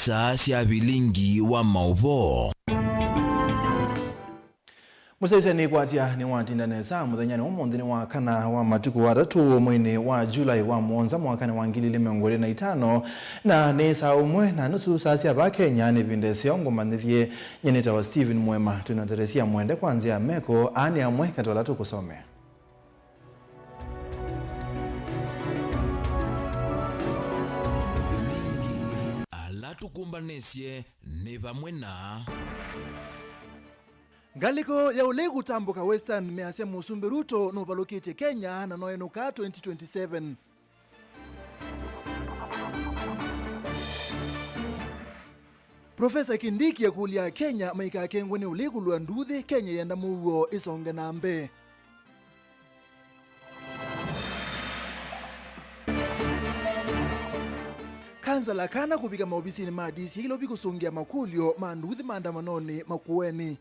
saa cia bilingi wa mauvo. Musaiseni kwatia ni watindane saa muthenya umuthini wa kana wa matuku wa tatu mwini wa Julai wa mwonza mwakani wa 2025 na ni saa umwe na nusu saa cia ba Kenya ni vindesio ngomanithie nyeneta wa Steven Mwema tunateresia mwende kwanzia meko ani amwe katola tukusome. Tukumbanesie ni vamwe na ngaliko ya ule gutambuka Western measia Musumbi Ruto no balokete Kenya na noenuka 2027. Profesa Kindiki akulia Kenya maika kengwe ni ule gulwa nduthi Kenya yenda muwo isonge nambe. Kanza la kana kubika maobisini maadisi hilo biko sungia makulio manduthi maandamanoni makuweni.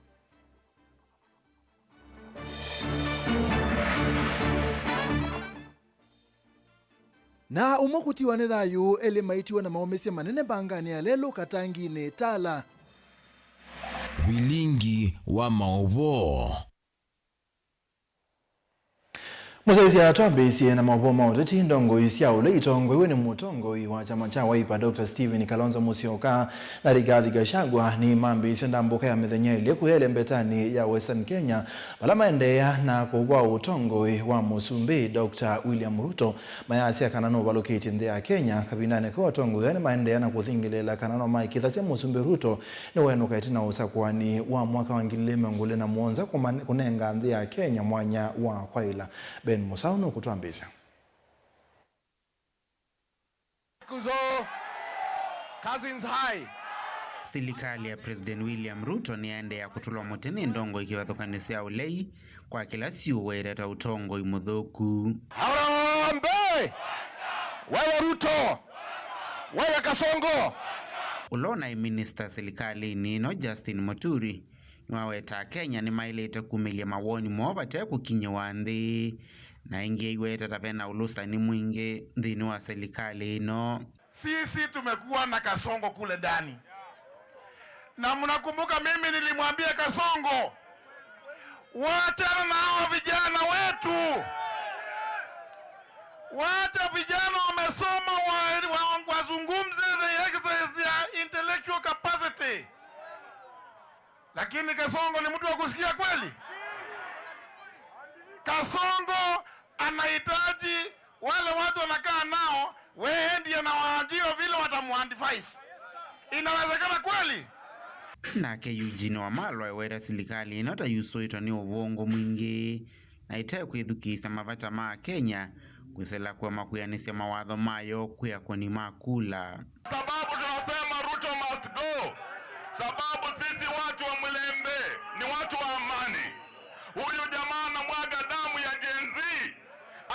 Na umokutiwa ne thayu ele maitiwa na maomesia manene bangani ya lelo katangine tala. bilingi wa mauvo. Musaisi atwambesie na mauvo mauteti ndongo isia ule itongo iwe ni mutongo wa chama cha Wiper Dr. Steven Kalonzo Musyoka na Rigathi Gachagua ni mambisi ndambuka ya mithenya ile kuhele mbetani ya Western Kenya bala maendea na kugwa utongo wa Musumbi Dr. William Ruto mayasi kanano baloketi nde ya Kenya kabinane kwa utongo yani maendea na kuthingilela kanano Mike Thatsia Musumbi Ruto ni wenuka itina usakwani wa mwaka wa 2021 kunenga nde ya Kenya mwanya wa kwaila. Ben Musauno kutuambeza. Kuzo Cousins High. Serikali ya President William Ruto ni aende ya kutulwa motene ndongo ikiwathukanisia ulei kwa kila siu waireta utongo imuthuku. Harambe! Wewe Ruto! Wewe Kasongo! Ulona minister serikali nino Justin Muturi niwaweta Kenya ni mailete kumilia mawoni mwova teku kinye wandi na ingi iweta tapena ulusa ni mwingi dhini wa serikali ino. Sisi tumekuwa na Kasongo kule ndani. Na mnakumbuka mimi nilimwambia Kasongo, wachana na hao vijana wetu. Wacha vijana wamesoma wazungumze the exercise ya intellectual capacity. Lakini Kasongo ni mtu wa kusikia kweli? Kasongo anahitaji wale watu wanakaa nao, wewe ndiye na waajio vile watamuadvise. Inawezekana kweli? Nake Eugene Wamalwa ewera serikali inota yuso itoni uvongo mwingi na itae kuidhukisa mavata maa Kenya kusela kwa makuyanisia mawadho mayo kuya koni makula. Sababu tunasema Ruto must go. Sababu sisi watu wa Mlembe ni watu wa amani. Huyu jamaa anamwaga damu ya Gen Z,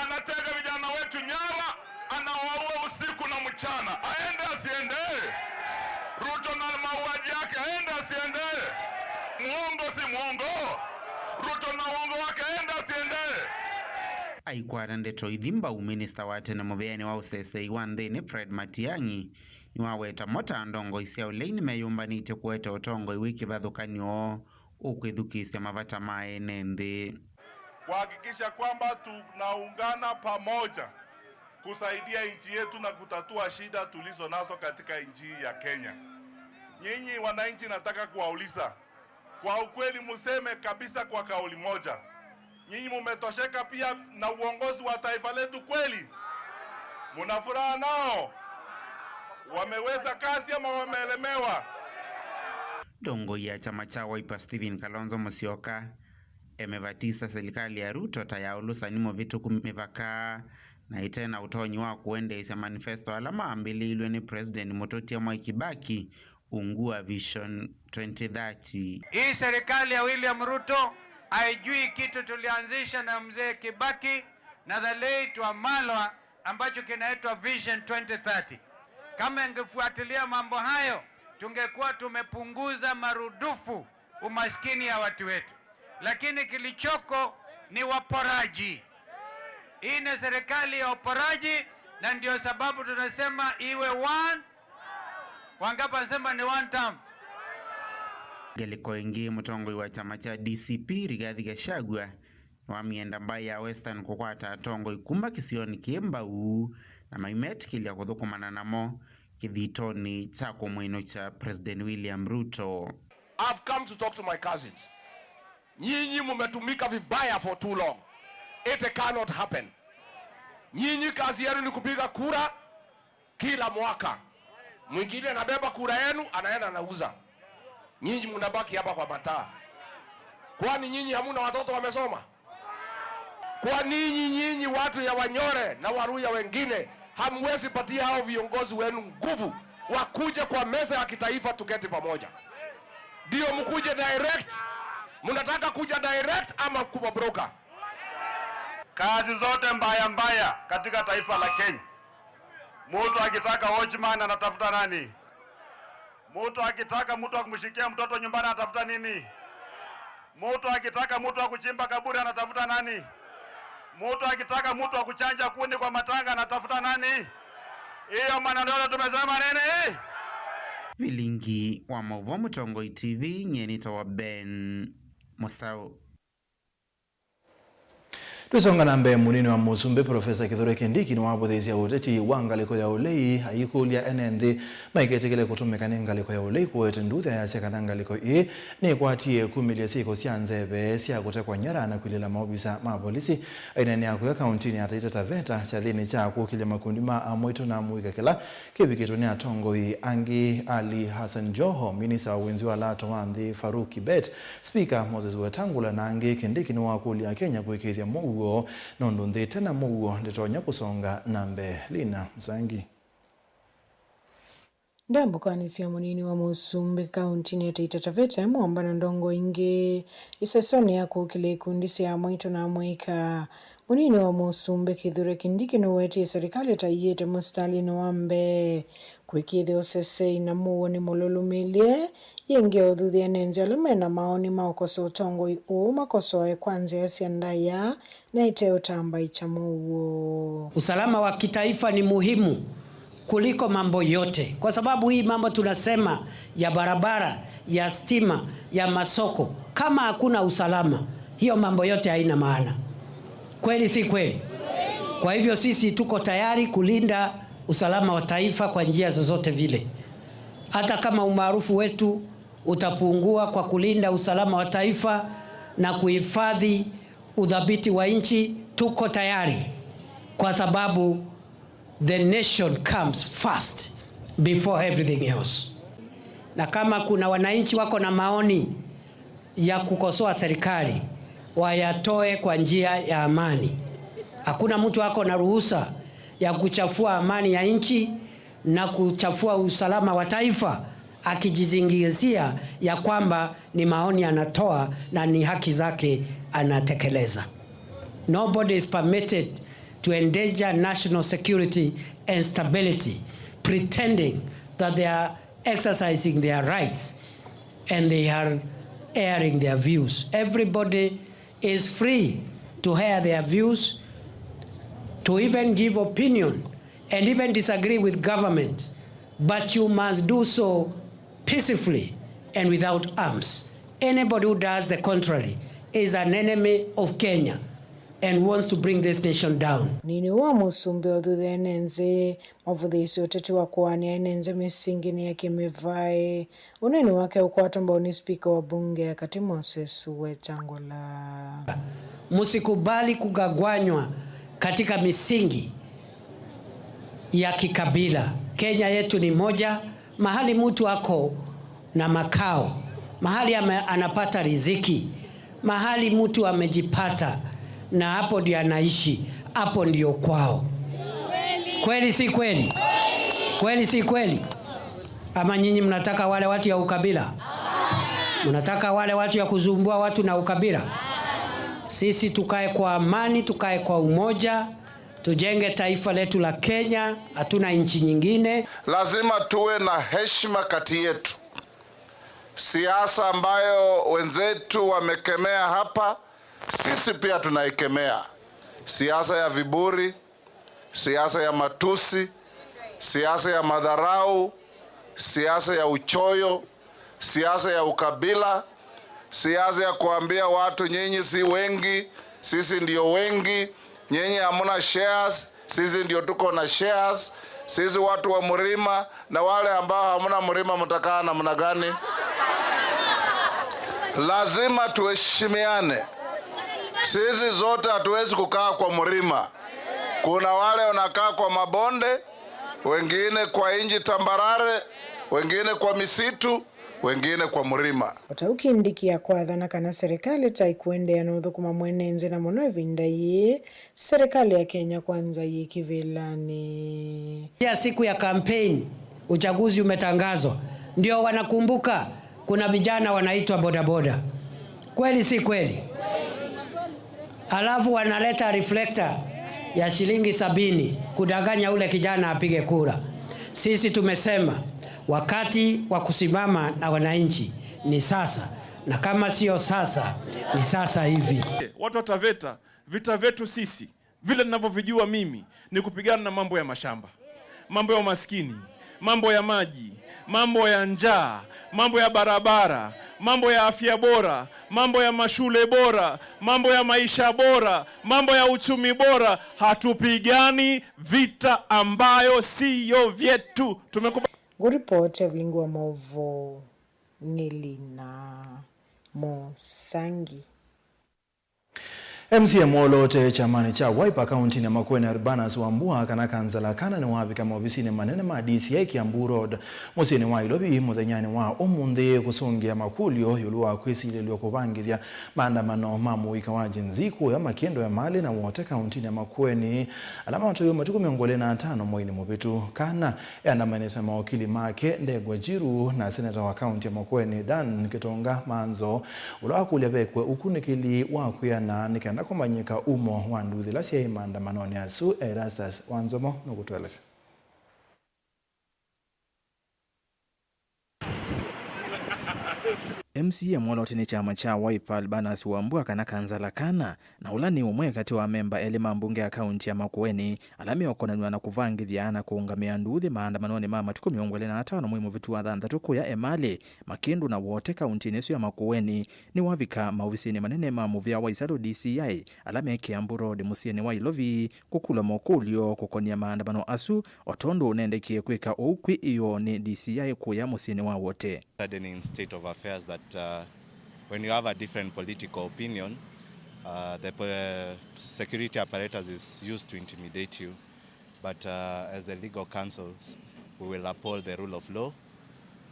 anatega vijana wetu nyara, anawaua usiku na mchana. Aende asiende? Ruto na mauaji yake aende asiende? Muongo si muongo? Ruto na uongo wake aende asiende? Aikwara ndeto idhimba uminista wate na muveani wa usese iwandhini Fred Matiang'i niwaweta mota ndongo isia uleini meyumbanite kuweta utongo iwiki vadhukanyo ukwithukisya mavata mae nende. Kuhakikisha kwamba tunaungana pamoja kusaidia nchi yetu na kutatua shida tulizo nazo katika nchi ya Kenya. Nyinyi wananchi nataka kuwauliza, kwa ukweli museme kabisa kwa kauli moja, nyinyi mumetosheka pia na uongozi wa taifa letu kweli? Munafuraha nao? Wameweza kazi ama wameelemewa? Dongo ya chama cha Wiper Steven Kalonzo Musyoka emevatisa serikali ya Ruto tayaulusa nimo vitu kumivaka na itena utonyi wa kuendesha manifesto alama ambili ilwe ni President Mutoti Mwai Kibaki ungua Vision 2030. Hii serikali ya William Ruto haijui kitu tulianzisha na mzee Kibaki na the late Wamalwa ambacho kinaitwa Vision 2030. Kama ingefuatilia mambo hayo, tungekuwa tumepunguza marudufu umaskini ya watu wetu. Lakini kilichoko ni waporaji. Hii ni serikali ya waporaji, na ndio sababu tunasema iwe one Wangapi wanasema ni one term? Geliko ingi mutongoi wa chama cha DCP Rigathi Gachagua wa mienda mbaya ya Western kukwata tongo ikumba kisioni Kiembau na maimet kilia kuthukumana namo kithitoni cha kumwino cha President William Ruto. I've come to talk to my cousins. Nyinyi mumetumika vibaya for too long. It cannot happen. Nyinyi kazi yenu ni kupiga kura kila mwaka. Mwingine anabeba kura yenu anaenda anauza. Nyinyi mnabaki hapa kwa mataa. Kwani nyinyi hamuna watoto wamesoma? Kwa nini nyinyi watu ya Wanyore na Waluhya wengine hamwezi patia hao viongozi wenu nguvu wakuje kwa meza ya kitaifa tuketi pamoja? Ndio mkuje direct? Mnataka kuja direct ama kuwa broker? Kazi zote mbaya mbaya katika taifa la Kenya, mtu akitaka watchman anatafuta nani? Mtu akitaka mtu akumshikia mtoto nyumbani anatafuta nini? Mtu akitaka mtu akuchimba kaburi anatafuta nani? Mtu akitaka mtu akuchanja kuni kwa matanga anatafuta nani? Hiyo maneno tumesema nini? Vilingi wa Mauvo Mutongoi TV nyenita wa Ben Musau. Tusonga na mbe munini wa Musumbe Profesa Kithure Kindiki ni wabuthisia uteti wa ngaliko ya ulei haikulia NND maiketekele kutumika ni ngaliko ya ulei kuwete ndutha ya sekana ngaliko ni kwatie kumilia siko sianzebe siya kutekwa nyara na kulila maobisa mapolisi ainani ya kuya kauntini ya Taita Taveta chathini cha kukilia makundi mwito na muika kila kivikitu ni atongoi Angi Ali Hassan Joho, minisa wa wenzi wa Lato Wandhi Farouk Kibet, Speaker Moses Wetangula na Angi Kindiki ni wakulia Kenya kuikiria muguo nondo ndete na muguo ndetonya kusonga nambe Lina Msangi. Ndambo kanisia munini wa Musumbe kauntini ya Taita Taveta mwamba na ndongo inge isesoni ya kukile kundisi ya mwito na mwika munini wa Musumbe Kithure Kindiki no weti serikali taiyete mustali no wambe kwikithe osese na muoni mololumilie yenge othuthia nenze mena maoni maokoso utongo makosoe kwanza yasiandaya na ite utamba ichamuo. Usalama wa kitaifa ni muhimu kuliko mambo yote, kwa sababu hii mambo tunasema ya barabara, ya stima, ya masoko, kama hakuna usalama hiyo mambo yote haina maana. Kweli si kweli? Kwa hivyo sisi tuko tayari kulinda usalama wa taifa kwa njia zozote vile. Hata kama umaarufu wetu utapungua kwa kulinda usalama wa taifa na kuhifadhi udhabiti wa nchi, tuko tayari, kwa sababu the nation comes first before everything else. Na kama kuna wananchi wako na maoni ya kukosoa serikali, wayatoe kwa njia ya amani. Hakuna mtu wako na ruhusa ya kuchafua amani ya nchi na kuchafua usalama wa taifa akijizingizia ya kwamba ni maoni anatoa na ni haki zake anatekeleza. Nobody is permitted to endanger national security and stability pretending that they are exercising their rights and they are airing their views. Everybody is free to air their views, to even give opinion and even disagree with government, but you must do so peacefully and without arms. Anybody who does the contrary is an enemy of Kenya and wants to bring this nation down. Nini wa Musumbe othuthe enenze mavuthisi uteti wa kuania enenze misingini ya kimivai uneni wake ukwatomba ni speaker wa bunge kati Moses Wetangula. Musikubali kugagwanywa katika misingi ya kikabila. Kenya yetu ni moja, mahali mtu ako na makao, mahali anapata riziki, mahali mtu amejipata na hapo ndio anaishi, hapo ndio kwao. Kweli si kweli? Kweli si kweli? Ama nyinyi mnataka wale watu ya ukabila? Mnataka wale watu ya kuzumbua watu na ukabila? Sisi tukae kwa amani, tukae kwa umoja, tujenge taifa letu la Kenya, hatuna nchi nyingine. Lazima tuwe na heshima kati yetu. Siasa ambayo wenzetu wamekemea hapa, sisi pia tunaikemea. Siasa ya viburi, siasa ya matusi, siasa ya madharau, siasa ya uchoyo, siasa ya ukabila, siasa ya kuambia watu nyinyi si wengi, sisi ndio wengi, nyinyi hamuna shares, sisi ndio tuko na shares, sisi watu wa mlima, na wale ambao hamuna mlima mtakaa namna gani? Lazima tuheshimiane. Sisi zote hatuwezi kukaa kwa mlima. Kuna wale wanakaa kwa mabonde, wengine kwa inji tambarare, wengine kwa misitu, wengine kwa mlima. Otaukindikia kwathana kana serikali taikuendea na uthukuma mwenenze na mono evinda ye serikali ya Kenya Kwanza ye kivilani. Ya siku ya kampeni, uchaguzi umetangazwa, ndio wanakumbuka kuna vijana wanaitwa bodaboda. Kweli si kweli? Alafu wanaleta reflector ya shilingi 70 kudanganya ule kijana apige kura. Sisi tumesema wakati wa kusimama na wananchi ni sasa, na kama sio sasa ni sasa hivi. Watu wa Taveta, vita vyetu sisi vile ninavyovijua mimi ni kupigana na mambo ya mashamba, mambo ya umaskini, mambo ya maji, mambo ya njaa, mambo ya barabara, mambo ya afya bora, mambo ya mashule bora, mambo ya maisha bora, mambo ya uchumi bora. Hatupigani vita ambayo siyo vyetu. Guripoti ya Vilingu wa Maovo, Nilina Mosangi. MCM olote chamani cha Wiper County na Makueni Urbanus Wambua kana kanzala kana ni wabi kama ofisini manene ma DCI Kiambu Road musini wa ilobi muthenyani wa omunthi kusungia makulio yulua kwisile lyokubangithia maandamano mamuika wa jinziku ya makendo ya mali na wote county na Makueni alama watu matuku 25 mwini mubitu kana yandamanisa mawakili make Ndegwa Jiru na senator wa county ya Makueni Dan Kitonga Manzo ulwa kulia bekwe ukunikili wa kuyana nika na kumanyika umo wa nduthi lasia imaandamano ni asu Erastus Wanzomo nukutueleza. MCM olote ni chama cha Wiper Urbanus Wambua kana kanzala kana na ulani umwe kati wa memba elima mbunge ya kaunti ya Makueni alami okonanwa na kuvangithia na kuungamia nduthi maandamanoni mama tuku 25 mwimu vitu wa thanthatu ya emali makindu na wote kaunti nesu ya Makueni ni wavika maofisini manene mamu vya Waisaro DCI alami Kiambu Road musieni wa ilovi kukula mokulio kukonia maandamano asu otondo unendekie kweka ukwi iyo ni DCI kuya musieni wa wote. State of affairs that when you have a different political opinion, the security apparatus is used to intimidate you. But as the legal counsels, we will uphold the rule of law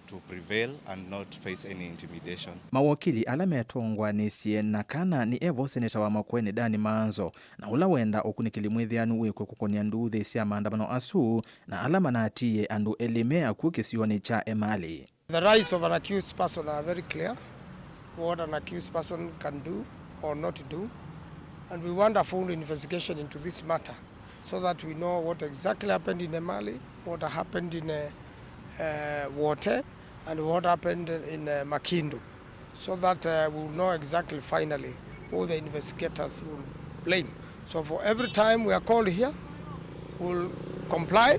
to prevail and not face any intimidation. Mawakili alame atongwa ni siena kana ni evo seneta wa Makueni Dani Manzo na ula wenda okunikili mwithianu wikwe kukonia nduthi sia maandamano asu na alama na atie andu elimea kukisioni cha emali. The rights of an accused person are very clear, what an accused person can do or not do, and we want a full investigation into this matter so that we know what exactly happened in Emali, what happened in Wote, and what happened in Makindu, so that we will know exactly finally who the investigators will blame. So for every time we are called here, we'll comply,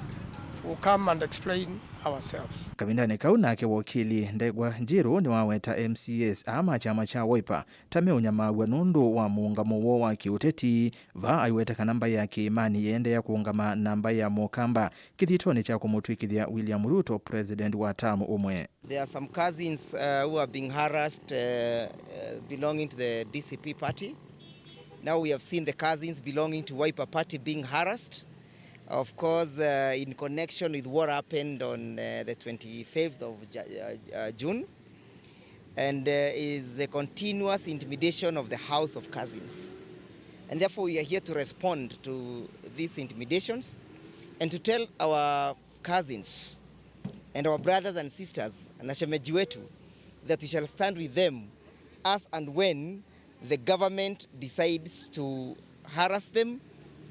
we'll come and explain ourselves. Kabindani kauna ke wakili Ndegwa Jiru ni waweta MCS ama chama cha Wiper tameunya mawe nundu wa muungamo wo wa kiuteti va aiweta kanamba ya kiimani yende ya kuungama namba ya Mokamba kithitoni cha kumutwikithia William Ruto president wa tamu umwe. There are some cousins who are being harassed belonging to the DCP party. Now we have seen the cousins belonging to Wiper party being harassed. Of course, in connection with what happened on the 25th of June, and is the continuous intimidation of the House of Cousins. And therefore, we are here to respond to these intimidations and to tell our cousins and our brothers and sisters, na shemeji wetu, that we shall stand with them as and when the government decides to harass them,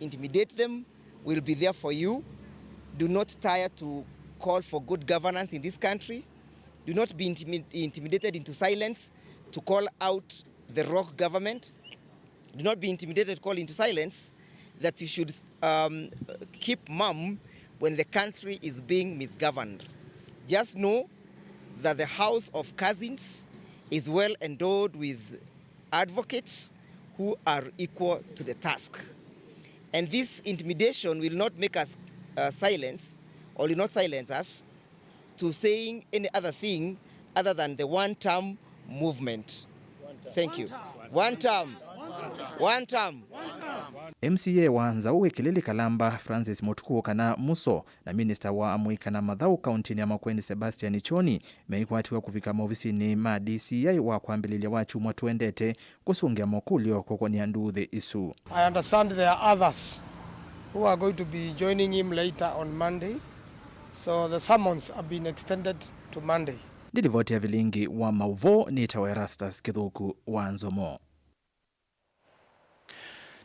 intimidate them. We'll be there for you. Do not tire to call for good governance in this country. Do not be intimidated into silence to call out the rogue government. Do not be intimidated to call into silence that you should keep mum when the country is being misgoverned. Just know that the House of Cousins is well endowed with advocates who are equal to the task. And this intimidation will not make us silence, or will not silence us to saying any other thing other than the one-term movement. Thank you. One term. One term. MCA wa Nzau Kilili Kalamba Francis Mutuku kana Muso na Minister wa Amuika na Mathau County ya Makueni Sebastian Choni meikwatiwa kufika maofisini ma DCI wa kwambililia wachu mwatuendete kusungia mokulio kukonia nduthi isu. I understand there are others who are going to be joining him later on Monday. So the summons have been extended to Monday. Ndilivoti ya vilingi wa Mauvo ni Tawerastas Kithuku wa Nzomo.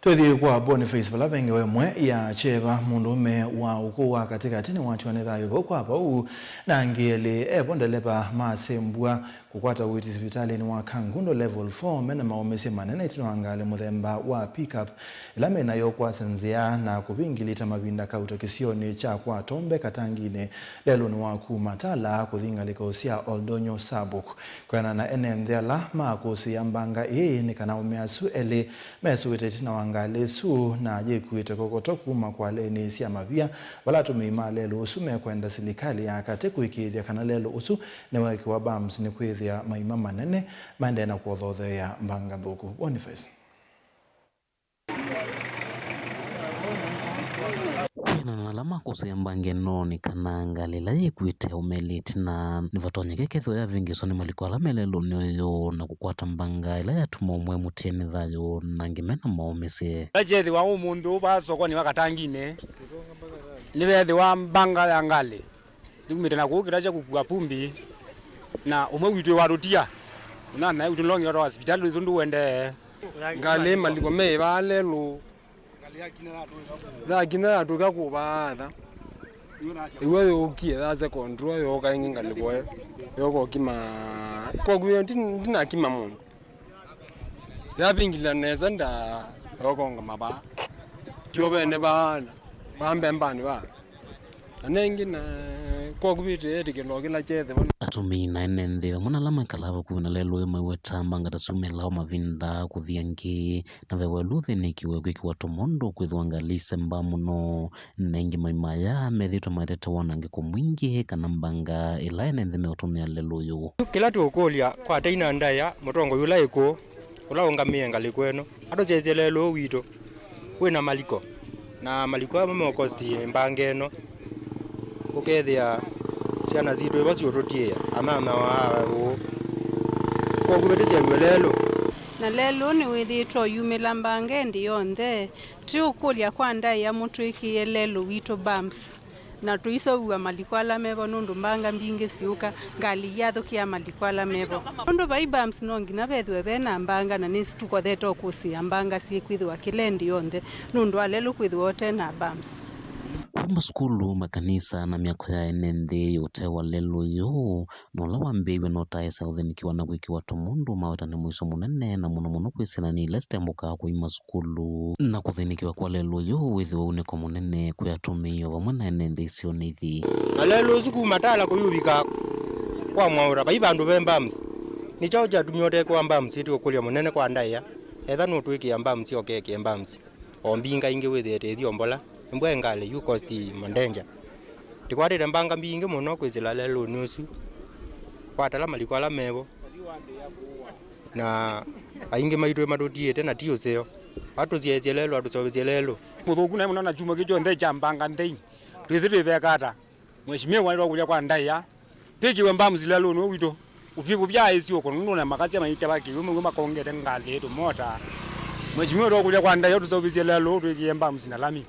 Tuthi kwa Boniface Valabenge wemwe ya cheva mundume wa ukua katika tini watu wanethayo kwa hapa na ngeli bondelepa masembua kukwata witi hospitali ni wa Kangundo level 4 mena maomese manene itino angale muthemba wa pickup ilame nayo kwa senzia na kubingilita mabinda kauto kisioni cha kwa Tombe Katangine lelo ni wa kumatala kuthingalika usia Oldonyo Sabuk kwa na enendela makosi yambanga ni kana umeasu ele mesu itetina wangale su na jekuite kokoto kuma kwa leni sia mavia wala tumeima lelo usume kwenda silikali ya kateku ikithia kana lelo usu newa ikiwa bams ni kwithia maima manene maende na kuothothe ya mbanga thuku. Boniface kwina na alama kusia mbange noni kana ngalila yekuite umeliti na nivatonye keketho ya vingiso ni maliko alamelelo nyoyo na kukwata mbanga ila yatuma umwe mutieni thayo na ngimena maomese ajethi wa umundu ba sokoni wa Katangine niwethi wa mbanga ya ngale ndikumite na kukira cha kukua pumbi na umwe witwe warutia na utulongi wa hospitali izo nduwende ngale maliko meba lelo lakini atuka kubatha iwe yokie za control yoka ingaliko yoko kima kwa kuyo ndina kima mundu yapingila neza nda yoko ngama tiyobene bana bambe mbani ba anengi na kwa kubite etikelo kila chethe atumina enende mwana lama kalava kuna lelo meweta mbanga tasumela mavinda kuthiangi na vewe luthe nikiwe kwa tomondo kwithwangalise mbamuno nengi maimaya methito marete wanange kumwingi kana mbanga ilaine ndime utumia lelo yo kila tukolia kwa taina ndaya mutongo yula iko ulaongamia ngalikweno ato chezelelo wito wena maliko na maliko mama kosti mbangeno ukethia siana zito baziorotie amama wa ko kubetesia lelo na lelo ni withitwo yumila mbange ndi yonthe ti ukulia kwa ndai ya mutu ikie lelo wito bumps na tuiso uwa malikwala mebo nundu mbanga mbingi siuka ngali yathukia malikwala mebo nundu bai bumps nongi na bethwe bena mbanga na nisituko theto kusia mbanga sikwithwa kilendi yonthe nundu alelo kwithwa tena bumps kwamba skulu makanisa na miako ya enende yote walelo yo nola wambewe notaesa uthenikiwa na kwikiwa tomundu maweta ni mwiso munene na muno kwisina ni leste mboka kuima skulu na kuthenikiwa kwa lelo yo withiwa uneko munene kuyatumio vamwe na enende isio nithi alelo siku matala kuyubika kwa mwaura bai bandu bembams ni chao cha tumiote kwa mbams iti kulia munene kwa ndaya etha nutwiki ya mbams okeke mbams ombinga inge withete thiombola mbwe ngale yu kosti mandenja tikwatire mbanga mbingi muno kwizila lelo nusu kwatala malikwala mebo na ainge maitwe madotiete na tio seo atuzieze lelo atusobezie lelo muthuku na muno na chuma kijo nthe cha mbanga nthe twizitwe bekata mweshimie wali kulia kwa ndaya pikiwe mbamzi lelo no wito upiku bya isio kono na makazi maite baki umwe makongete ngale eto mota mweshimie ro kulia kwa ndaya tusobezie lelo twikie mbamzi na lami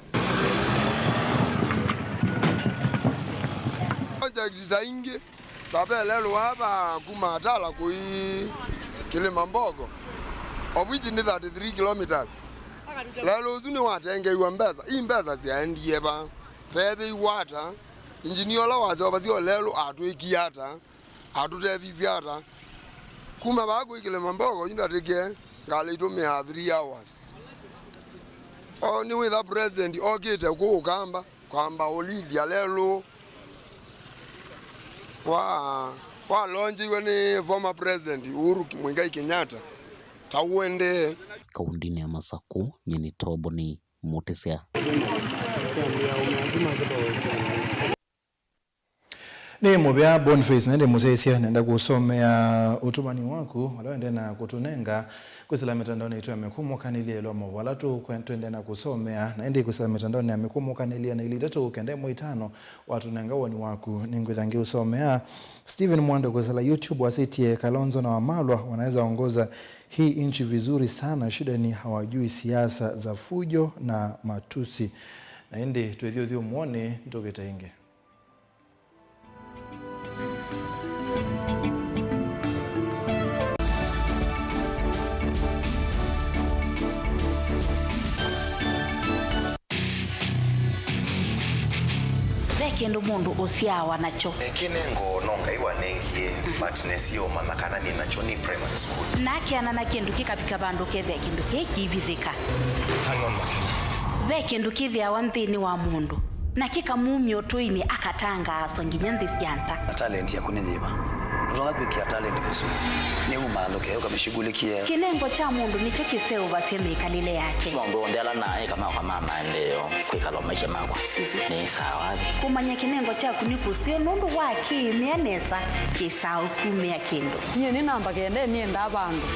Jitaingi babe lelo hapa kumatala kui Kilimambogo of which ni 33 kilometers lelo zuni watenge iwa mbeza hii mbeza ziandie ba pede iwata engineer la wazo bazio lelo atwekiata atuteviziata kuma bago Kilimambogo indateke ngale itume 3 hours ni with the president okite ku kamba kwamba olidia lelo wa lonji wani former president Uhuru Muigai Kenyatta tawende kaundini ya Masaku nyini tobo ni Mutesia. Ni mubya Boniface nende musesia nenda kusomea utumani wako walaende na kutunenga kusila mitandao yetu ya mekumu kanilie lo mawala tu twende na kusomea naende kusila mitandao ya mekumu kanilie na iliteto ukende moitano watu nenga woni wako ningwithangi usomea Steven Mwando kusila YouTube wasitie Kalonzo na Wamalwa wanaweza ongoza hii nchi vizuri sana, shida ni hawajui siasa za fujo na matusi. Naende tuethio muone ndogeta inge. Kendo mundu usiawa nacho kinengo nonga iwa nengie but nesio mama kana ni nacho ni primary school nake anana kindu kikapika bandu kethe kindu kikivithika ve kindu kithia wanthini wa mundu na kikamumio tuini akatanga aso nginya nthi cianta talent ya kunyiva utonga kwikia talent kusudi ni umaloke ukamshughulikia kinengo cha mundu nicho kiseo baseme kalile yake mundu ndela naye kama maendeleo kwikala maisha makwa ni sawa kumanya kinengo cha kunikusio nundu waki mianesa kisao kumia kindu nye ni namba kende ni enda bandu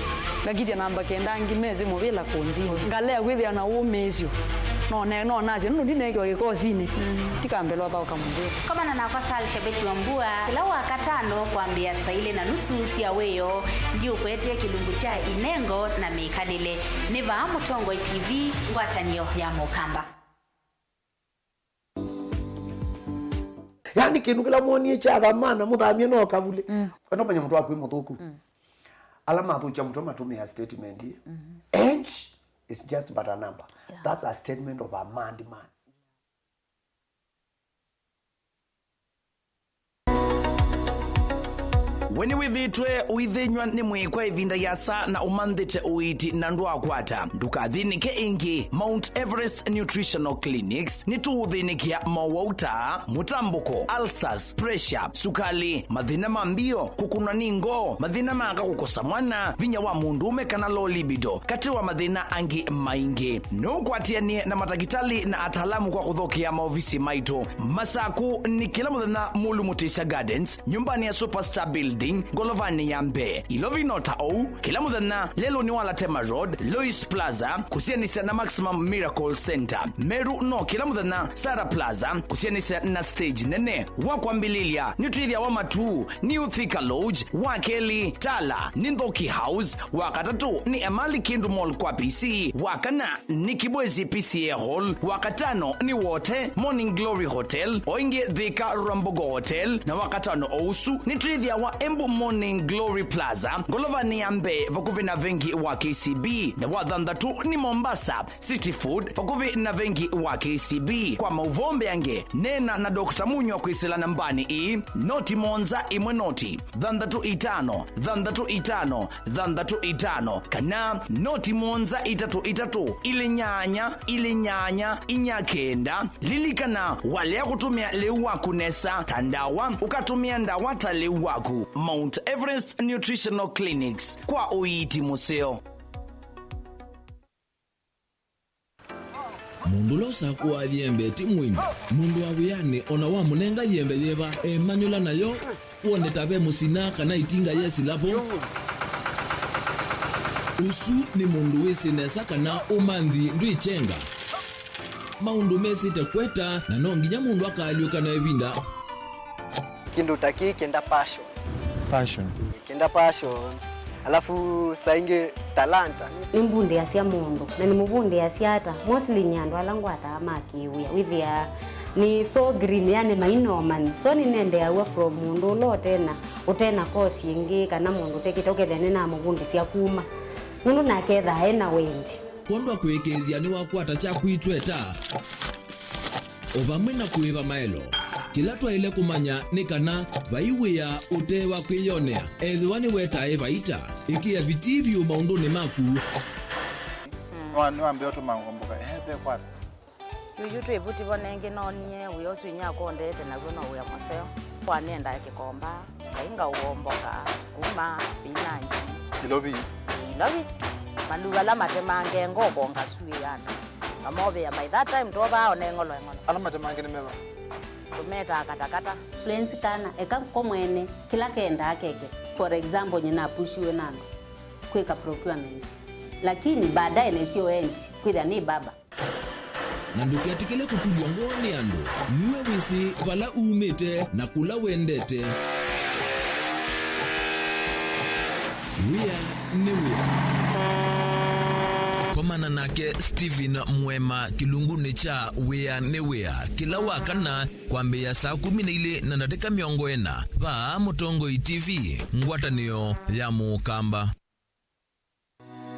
lakini namba kenda ngimezi mubila kunzi ngalea kwithia na umezio no naje nundu ndinegwa gikozini tikambelwa ba ukamundira kama na kwasali shabeti wa mbua kila wakatano kuambia saile na nusu sia weyo ndio kwetie kilungu cha inengo na mikanile niva Mutongo TV ngwatanio ya Mukamba. Yani kindu kila muonie cha dhamana muthamie no kabule kana manya mtu akwi muthuku alama thu cha mtu matumia statement age is just but a number. That's a statement of a man. Weni withitwe uithinywa ni mwikwa ivinda yasa na umanthite uiti na ndu akwata ndukathinike ingi. Mount Everest Nutritional Clinics ni tuuthinikia mawauta, mutambuko, ulcers, pressure, sukali, mathina mambio, kukunwa ningo, mathina manga kukosa mwana, vinya wa mundume kana low libido, kati wa mathina angi maingi. Nukwatianie na matagitali na atalamu kwa kuthokia maofisi maitu. Masaku ni kila muthenya Mulu Mutisha Gardens, nyumbani ya Superstar Building, Golovani ya Mbe. Ilovinota au kila muthenya lelo ni wala Tema Road, Lois Plaza, kusianisa na Maximum Miracle Center. Meru no kila muthenya Sara Plaza, kusianisa na stage nene. Wakwambililia nitwithia wa matu ni Uthika Lodge, Wakeli, Tala, Nindhoki House, wakatatu ni Emali Kindu Mall kwa PC, wakana ni Kibwezi PCA Hall, wakatano ni Wote Morning Glory Hotel, oinge Thika Rambogo Hotel, na wakatano ousu ni trivia wa Embu Morning Glory Plaza, Golovani ya Mbe vakuvi na vengi wa KCB, na wathandatu ni Mombasa City Food vakuvi na vengi wa KCB. Kwa mauvombe yange nena na Dr. Munyo kwisila nambani i noti monza imwe noti thandatu itano kana noti monza itatu ile nyanya inyakenda lilikana wale kutumia lewa kunesa tandawa ukatumia ndawa talewaku. Mount Everest Nutritional Clinics kwa uiti museo. Mundu losa kuwa yembe timwini mundu wawiyane ona wa munenga yembe yeba manyula nayo uone tabe musina kana itinga yesi lapo usu ni mundu wesinesa kana umanthi ndwichenga maundu mesite kweta na nonginya mundu akaliuka na evinda kindu taki kenda passion kenda passion alafu sainge talanta nimbundi asia mundu na nimubundi asiata mostly nyando alangwata amakiwia withia ni so green yani mainoman so ni nende awa from mundu lo tena kosi ingi kana mundu tekitoke thene na mubundi sia kuma mundu naketha ena wendi kondo kwekethia ni wakwata cha kwitweta obamwe na kuiva maelo kila twaile kumanya ni kana vaiwia utewa kwiyonea ethiwani wetae vaita ikia vitivyo maunduni maku niwambia utumangomboka hebe kwapi yuyu twebuti bonenge nonie wioswinya kondete naguo no uya maseo Kwa nenda Kikomba, kainga uomboka, sukuma, spinach. Ilobi. Maluga la matemange ngoko ngasuiyana. Amobe ya by that time toba onengolo ngolo. Ala matemange ni meba. Tumeta katakata. Fluency kana eka mwene kila kenda akeke. For example nyina pushiwe nando. Kweka procurement. Lakini baadaye nesio enti kwitha ni baba. Na nduketikile kutulwa ngoni ando niwe wisi wala umete na kula wendete. Wea. Komana nake Steven Mwema kilunguni cha Wea kila wakana kwambia saa 12 na dakika 40 pa Mutongoi TV ngwatanio ya Mukamba.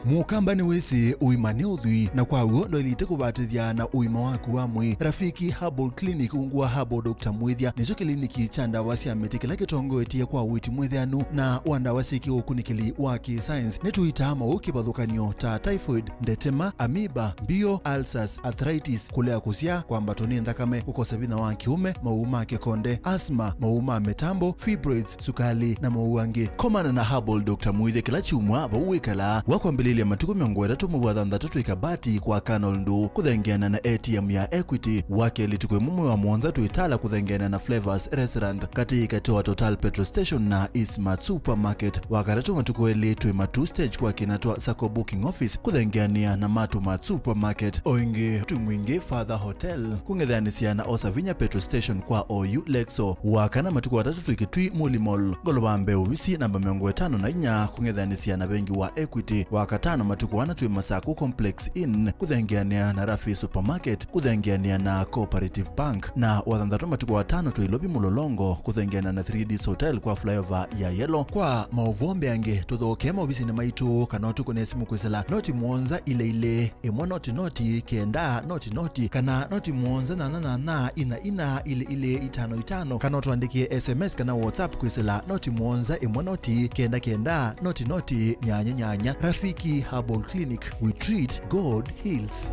Mukamba ni wese uimane udhui na kwa uo ndo ilite kubatithia na uima waku wa mwi. Rafiki Herbal Clinic ungua Herbal Dr. Mwithia nicho kliniki cha ndawa cia miti kila kitongo etie kwa witi mwithianu na wandawa siki ukunikili wa science netuita maukibadhukanio ta typhoid, ndetema, amoeba, bio, ulcers, arthritis, kulea kusia kwa mbatoni ndakame, kukosa bina wa kiume, mauma kekonde, asthma, mauma metambo, fibroids, sukali na mauange. Komana na Herbal Dr. Mwithia kila chumwa bauwekala wakwambili ya matuku miongoera tumu wadhanda tutu ikabati kwa Canal Ndu kuthengiana na ATM ya Equity wake litukwe mumu wa Mwanza tuitala kuthengiana na Flavors Restaurant katika wa Total Petrol Station na Eastmart Supermarket wakaratu matuku eli tuwe matu stage kwa kinatwa Sako Booking Office kuthengiania na Matumat Supermarket oingi tumwingi Father Hotel kungedhanisia na Osavinya Petrol Station kwa OU Lexo wakana matuku watatu tuikitui Mulimol golobambe uvisi namba miongo 5 na inya kungedhanisia na bengi wa Equity wakatano matuku wana tuwe Masaku Complex Inn kuthengiania na Rafi Supermarket kuthengiania na Cooperative Bank na wathandatu matuku watano tuwe Lobi Mulolongo kuthengiania na 3Ds Hotel kwa flyover ya Yellow kwa mauvombe ange tuthoke mauvisi ni maitu kana tuku nesimu kwisela noti Mwanza ile imwa noti kenda noti kana noti Mwanza na ina ile 55 kana tuandikie SMS kana WhatsApp kwisela noti Mwanza imwa noti kenda noti nyanya Rafiki Herbal Clinic, we treat, God heals.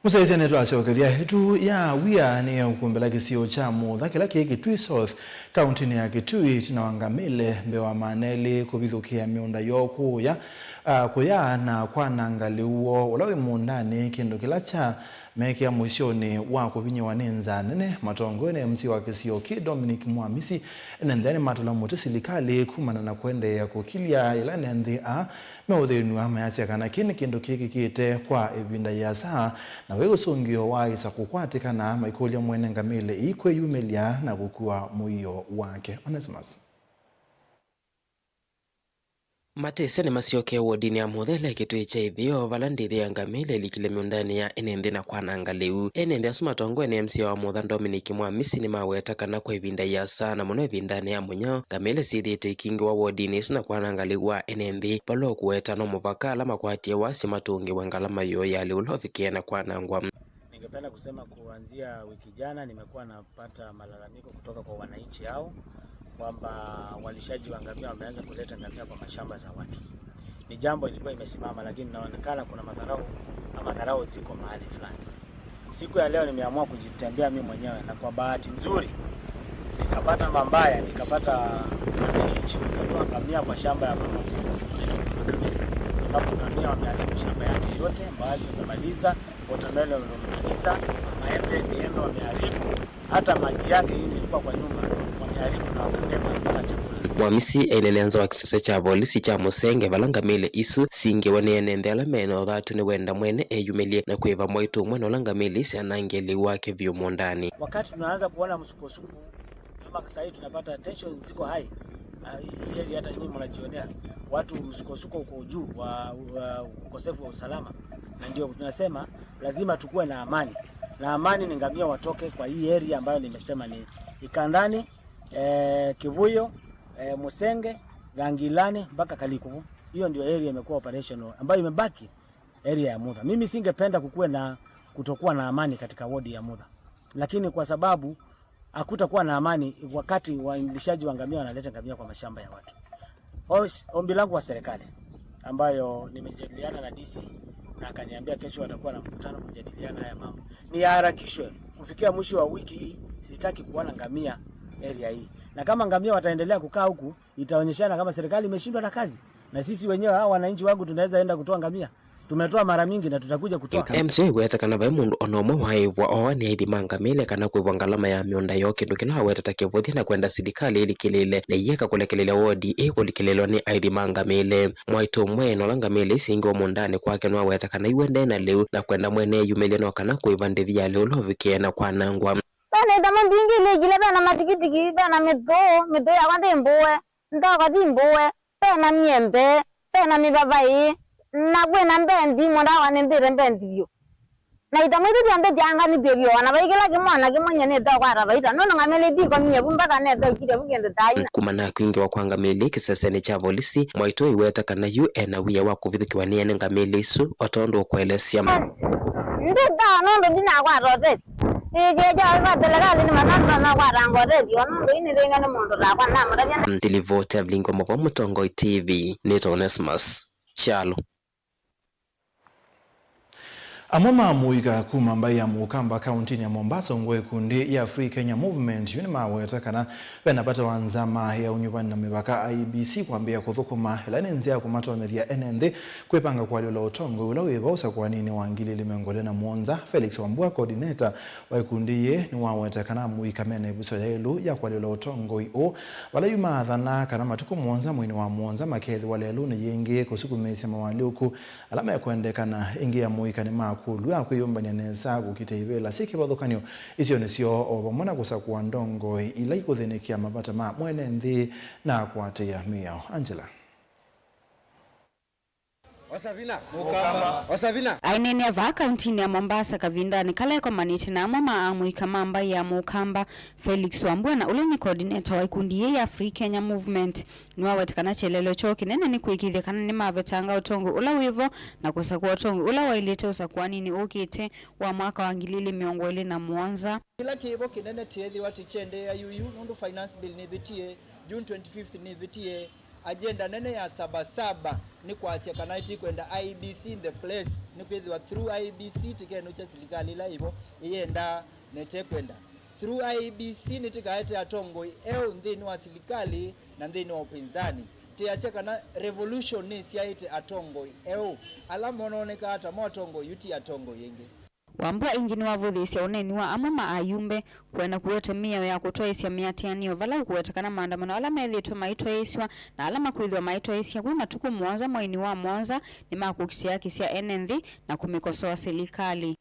Musaisi netu asiokedia hitu ya Wea ni ukumbela kisio cha Mutha kila Kitui South county ni ya Kitui tinawangamile mbewa maneli kubithukia miunda yoku ya kuya na kwa nangaliuo ulawi mundani kindu kila cha mekia mwishoni wa kubinyi wanenza nene matongone MC wa kisio ki Dominic Mwamisi nendeni matula muti silikali kumana na kwende ya kukilia ila nendi meudhinu ama yasi kana kini kindu kiki kite kwa evinda ya saa na wego songio wa isa kukwatika na maikulia mwene ngamile ikwe yumelia na kukua muio wake. Onesimus Matese ni masioke wodini ya Muthele Kitui cha ithio valandithi ya ngamile likile miundani ya enende na kwa nangaliu enende asumatongo ni MC wa Mutha Dominic Mwamisi ni maweta kana kwa ivinda ya saa na muno ivindani ya munyo ngamile sithite ikingi wa wodini na kwa nangaliu wa enende palo kuweta no muvaka alama kwatie wasi matungi wangalama yo yali ulofikia na kwa nangwa. Ningependa kusema kuanzia wiki jana nimekuwa napata malalamiko kutoka kwa wananchi hao kwamba walishaji wa ngamia wameanza kuleta ngamia kwa mashamba za watu. Ni jambo lilikuwa imesimama lakini inaonekana kuna madharau ziko mahali fulani. Siku ya leo nimeamua kujitembea mimi mwenyewe na kwa bahati nzuri nikapata mambaya, nikapata wananchi wanatoa ngamia kwa shamba ya mama. Hapo ngamia wameharibu shamba yake yote, baadhi wamemaliza, watermelon wamemaliza, maembe wameharibu, hata maji yake hii ilikuwa kwa nyumba wameharibu na wakabeba mpaka chakula. Mwamisi eneleanza wa kisasa cha polisi cha Musenge valangamile isu singe wanenende alameno dhatu ni wenda mwene eyumelie na kuiva mwaitu mwene ulangamile isi anangeli wake vyumo ndani. Wakati tunaanza kuona msukosuko kama sasa hivi tunapata tension ziko high. Hili hata nyinyi mnajionea watu msukosuko uko juu wa ukosefu wa usalama, na ndio tunasema lazima tukue na amani, na amani ni ngamia watoke kwa hii area ambayo nimesema ni Ikandani, Kivuyo, Musenge, Gangilani mpaka Kalikubu. Hiyo ndio area imekuwa operational ambayo imebaki area ya Mutha. Mimi singependa kutokuwa na amani katika wodi ya Mutha, lakini kwa sababu hakutakuwa na amani wakati waingilishaji wa ngamia wanaleta ngamia kwa mashamba ya watu. Ombi langu kwa serikali ambayo nimejadiliana na DC na akaniambia kesho watakuwa na mkutano kujadiliana haya mambo, ni harakishwe kufikia mwisho wa wiki hii. Sitaki kuona ngamia area hii, na kama ngamia wataendelea kukaa huku itaonyeshana kama serikali imeshindwa na kazi, na sisi wenyewe hao wananchi wangu tunaweza enda kutoa ngamia. Tumetoa mara mingi na tutakuja kutoa. MCA weta kana ba mundu onomo waivwa o ni idimanga mile kana kuivwa ngalama ya mionda yo kindu kila weta takivuthi na kwenda serikali ili kilile na yeka kulekelele wodi kulikelelo ni idimanga mile mwaito mweno langa mile singo mundani kwake no weta kana iwende na leo na kwenda mwene yumile no kana kuivandithia leo lovike na kwa nangwa bana dama bingile gile bana matikitiki bana medo ya kwande mboe ndaka dimboe bana miembe bana mibabai na kwena mbendi mwana wane ndire mbendi yo na itamwe ndi janga ni bebyo wana baigela kimwana kimanya ne da kwa rabaita nono ngamele di kwa mye bumbaka ne da kire bugende dai kumana kwingi wa kwanga mele kisasene cha polisi mwaito iweta kana UN wiya wa kuvithikiwa ni ene ngamele isu otondo kwelesya ndi da nondo dina kwa rote jeja ba delegali ni manamba na kwa rango redi onondo ini renga ne mondo da kwa namara bya ndilivote blingo mo Mutongo TV Neto Onesmus Chalo Amoma muiga kuma mbai ya Mukamba kaunti ya Mombasa ngwe kundi ya Free Kenya Movement yuni maweta kana benapata wanzama ya unyubani na mibaka IBC kwambia kuthukuma ilani nzia kumatoneria NND kwepanga kwa lilo utongo ulawe usa kwa nini wangili limengole na Mwonza Felix Wambua coordinator wa kundi ye ni waweta kana muika mene buso ya ilu ya kwa lilo utongo o wala yuma adhana kana matuku Mwonza mwini wa Mwonza makethi wale ilu ni yenge kusuku mesi mawaliuku alama ya kuende kana ingi ya muika ni kulwa kuyumbanya neza gukiteibela siki bathukanio icio nicio obamona gusakuwa ndongo ila ikuthinikia mabata ma mwene nthi na kwatia miao Angela Osavina ainene ava kaunti ya Mombasa kavindani kala kwa maniti na mama amuika mamba ya Mukamba Felix Wambua na ule ni coordinator wa kundi ya Free Kenya Movement niwa wetakana chelelo choki nene ni kuikithia kana ni mavetanga utongo ula wivo na kusakuwa utongo ula wailete usakuwa nini ukite wa mwaka wa ngilili miongole na Mwonza kila kibo kinene tiedhi wati chende ya UU nundu finance bill nivitie June 25th nivitie agenda nene ya sabasaba ni kwa asia kanaiti kwenda IBC in the place ni kwethwa through IBC tikeno cha serikali la hivyo ienda nete kwenda through IBC nitikaete atongo nthini wa serikali na nthini wa upinzani tiasia kana revolution ni siaite atongo alama onaoneka hata motongo yuti atongo yenge Wambua ingini wavuthisia uneni wa amama ayumbe kwena kuyote miya ya kutoa isia miatianio vala kuwetakana maandamano ala methitu maitwa iswa na alama kuithwa maitwa isia kui matuku Mwonza mwaini wa Mwonza ni makukisia kisia NND na kumikosoa serikali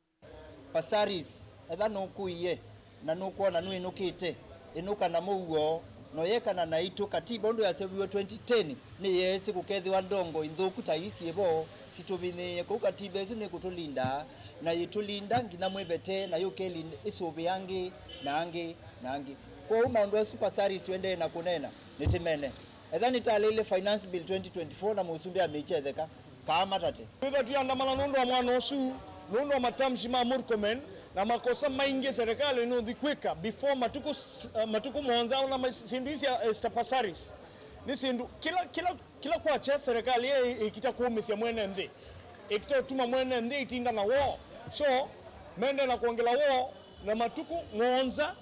pasaris etha nukuiye na nukuona nu inukite inuka na mugo no yekana na itu katiba ndo yasebiwe 2010 ni yesi kukethiwa ndongo inthuku ta isi ebo situbine ku katiba isu ni kutulinda na yitulinda ngina mwebete na yukelinda isubi yangi na angi kwa umaundu wa super series wende na kunena nitimene etha nitalile finance bill 2024 na musumbi amechetheka kama tate tutha tuandamana nundu wa mwana osu nundu wa matamshi ma Murkomen na makosa maingi serikali ino dhikwika before matuku Mwonza na sindu isi estapasaris ni sindu kila kwacha serikali ikita kuumisia mwene nthi ikita tuma mwene nthi itinda na wo so mende na kuongela wo na matuku Mwonza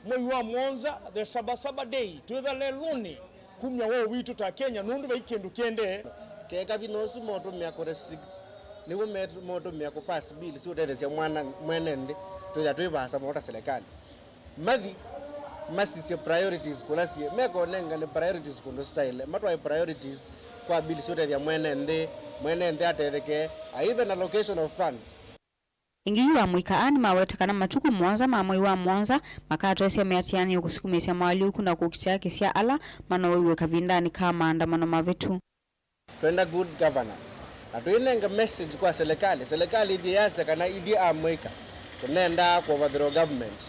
mwei wa Mwonza the sabasaba day tutha leluni kumya wo witu ta Kenya nundu vaikendu kende keka binosu moto myako restrict niwo moto myako pass bill si utethesia mwana mwene nthi tuya twibasa mota serikali mathi masisi priorities kulasie meko nenga ni priorities kundo style matwa priorities kwa bill si utethesia mwene nthi atetheke even allocation of funds ingiwa mwikaani mawetakana matuku Mwonza mamwe wa Mwonza makato sia miatiani ukusukumisia mawali huku na kukitia kisia ala manawiwe kavindani kama andamano mavitu twenda good governance na tuinenga message kwa serikali idhiasa kana idhi amweka tunenda kwa overthrow government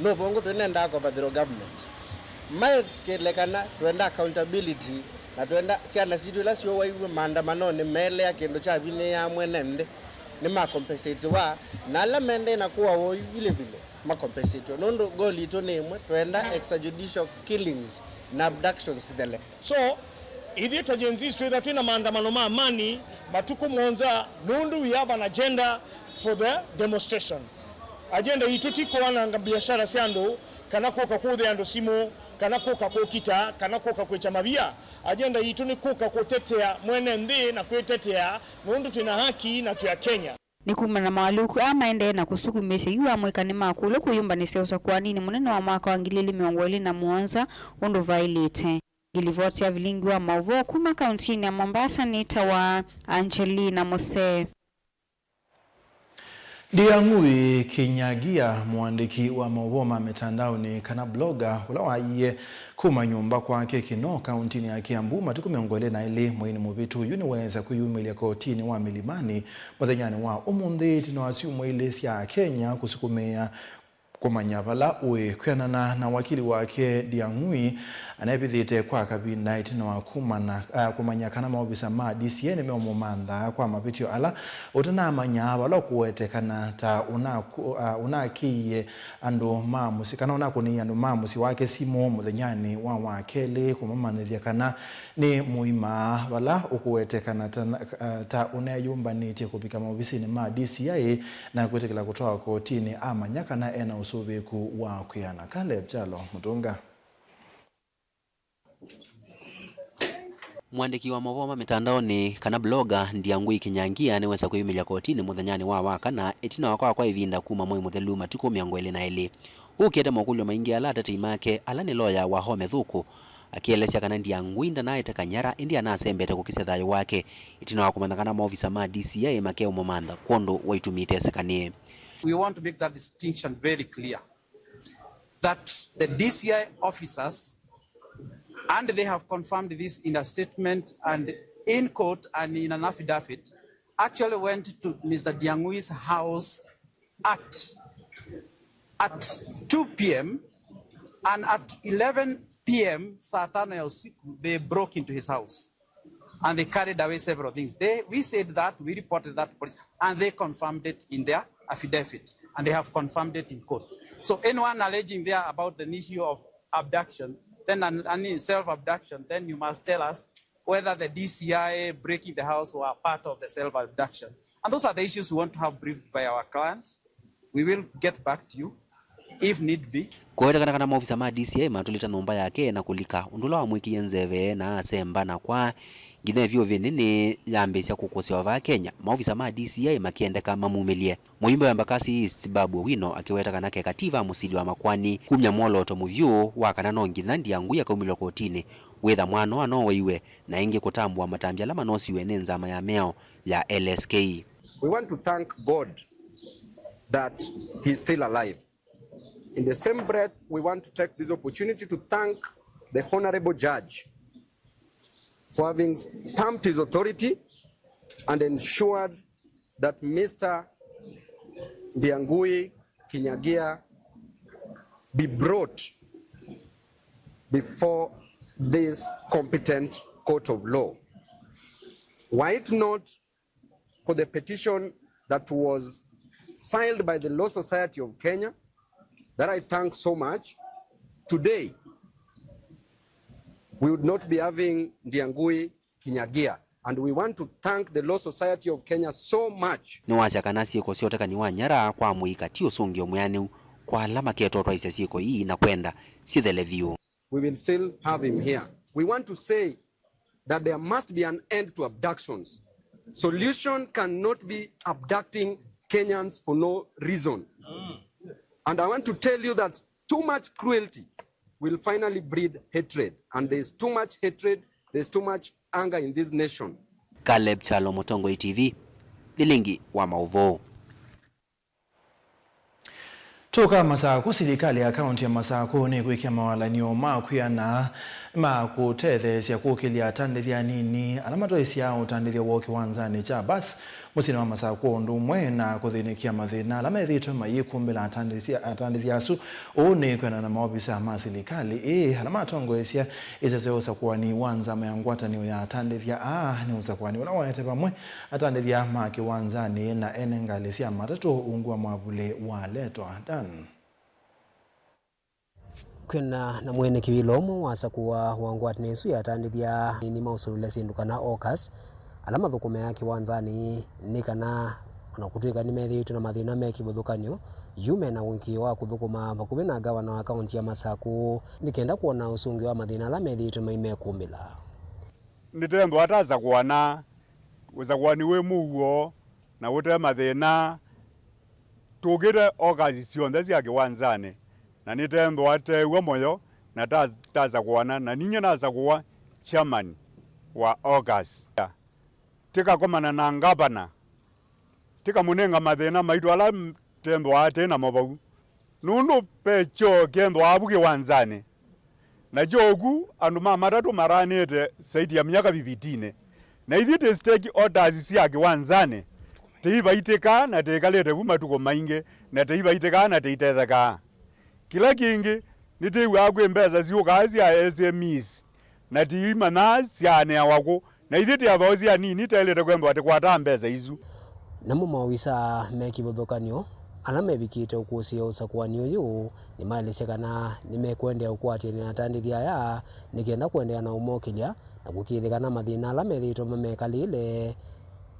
no bongo tunenda kwa overthrow government kelekana twenda accountability na twenda siana situ ila sio waiwe maandamano ni mele ya kendo cha bine ya mwene nde ni makompensate wa na la mende na kuwa wo vile vile makompensate nondo goli to nemwe twenda extrajudicial killings na abductions dele. So idi tajenzi twenda twina maandamano ma amani batuko monza nundu we have an agenda for the demonstration. Agenda ituti kwa na biashara siando kana koka kude ando simo kana koka kokita kana koka kwecha mabia. Agenda itu ni koka kutetea mwene ndi na kutetea nundu tuna haki na tuya Kenya. Ni kuma na mawaluku ende na kusuku mese yu amweka ni makulu kuyumba ni seosa kwa nini munene wa mwaka wa ngilili miongweli na muanza undu vailete. Gilivoti ya vilingi wa mauvo kuma kauntini ya Mombasa nita wa Angelina Mose. Ndiangui Kinyagia mwandiki wa mauvo mitandaoni kana bloga ulawa iye kuma nyumba kwake Kino kauntini ya Kiambu matuku miongole na ili mwini mubitu yuniweza kuyumilia kotini wa milimani wathanyani wa umundi tino asiumu ile siya Kenya kusukumea kumanyavala uwe kuyanana na wakili wake Ndiangui anayepithite kwa kabina itina wa kumanyakana maobisa ma DCN meomomantha kwa mapitio ala utana manyavala kuwetekana ta unakiye andu mamusi kana unakuni andu mamusi wake simo muthenyani wa wakele kumamanithia kana ni muima wala ukuwetekana ta unayumbanite kupika maobisini ma DCI na kuwetekela kutoa kotini amanyakana ena usubiku wa kuyana. Caleb Chalo Mutunga. Mwandiki wa mavoma mitandaoni kana bloga Ndiangui Kinyangia anaweza kuyumilia kotini muthanyani wa wakana itina kwa ivinda kuma mwe muthelu matuko miongwele na eli ukete mokulyo maingi ala tete imake ala ni lawyer wa Home Thuku akielesya kana Ndiangui ndanaye tekanyara indi anasembete kukise thayo wake itina wa kumandakana maofisa ma DCI makeo momantha kondo waitumite sekanie. We want to make that distinction very clear that the DCI officers, and they have confirmed this in a statement and in court and in an affidavit, actually went to Mr. Ndiangui's house at 2 p.m. and at 11 p.m. Satana ya usiku, they broke into his house and they carried away several things. We said that, we reported that to police, and they confirmed it in their affidavit, and they have confirmed it in court. So anyone alleging there about the issue of abduction, then any self-abduction, then you must tell us whether the DCI breaking the house were part of the self-abduction. And those are the issues we want to have briefed by our clients. We will get back to you if need be. Kuwetekana kana maofisa ma DCI matulita nyumba yake na kulika undula wa mwiki nzeve na semba na kwa ngine vyo vinene yambesya kukosya wa Kenya maofisa ma DCI makiendeka mamumilie muyimbo ya Mbakasi East Babu Wino akiweta nake kativa musidi wa makwani kumya moloto muvyu wa kana nongi na Ndiangui akaumilwa kotini wetha mwano anowe iwe na ingi kutambwa matambya la manosi wenenza mayameo ya LSK. We want to thank God that he is still alive. In the same breath, we want to take this opportunity to thank the Honorable Judge for having stamped his authority and ensured that Mr. Ndiangui Kinyagia be brought before this competent court of law. Were it not for the petition that was filed by the Law Society of Kenya, that I thank so much, today we would not be having Ndiangui Kinyagia, and we want to thank the Law Society of Kenya so much. Nwasya kanasi ko sioteka ni wanyara kwa muika tio sungio muyani kwa alama keto twaisa siko hii na kwenda si the review. We will still have him here. We want to say that there must be an end to abductions. Solution cannot be abducting Kenyans for no reason. And I want to tell you that too much cruelty will finally breed hatred. And there's too much hatred, there's too much anger in this nation. Caleb Chalo Mutongo TV, Vilingi wa Mauvo. Toka Masako, serikali ya kaunti ya Masako ni kuikia mawalanio makuya na makutethesya kukilia tandilia nini alamato isia utandilia woki wanzani cha basi musini wa masako ndumwe na kuthinikia mathina la methitwe mayikumbila atandithia asu une kwena na maobisa ma serikali alama atongoesya isese usakwani wanza mayangwatanio ya atandithia ni usakwani unawaete pamwe atandithia ma kiwanzani na enengali cia matatu ungwa mwavule waletwa Dan kwena na mwene kiwilomo wasakuwa wangwatini isu ya atandithia ni mausulule sindu kana okas alama thukume ya kiwanzani ni kana onakutuika ni methitwe na mathina mekivuthukanio yume na wiki wa kuthukuma vakuvi na gavana wa kaunti ya Masaku nikenda kuona usungi wa mathina la methitwe maimekumbila nitembo ataza kuona uzakwani we muguo na wote mathina tugire okazi cionthe cia kiwanzani na nitembo atewa moyo na taza kuona na ninye naza kuwa chairman wa August tika komana na ngabana tika munenga mathina maitu ala tembo ate na mabau nundu pecho kendo abuge wanzane na jogu andu matatu maranete saidi ya miaka 15 na ithite stake orders cia kiwanzane teiva iteka na tekalete matuko mainge na teiva iteka na teitetheka kila kingi niteiwa agwe mbeza ziokazi ya SMEs na tiima na ciane wako na ithiti ya thozi ya nini telete kwembo ati kwata mbeza izu namo mawisa mekivuthukanio ala mevikite ukusia usakwani uyu ni malisekana nimekwendea ukwatini atandithia ya nikenda kwendea na umokilia na gukithikana mathina ala methitwe mamekalile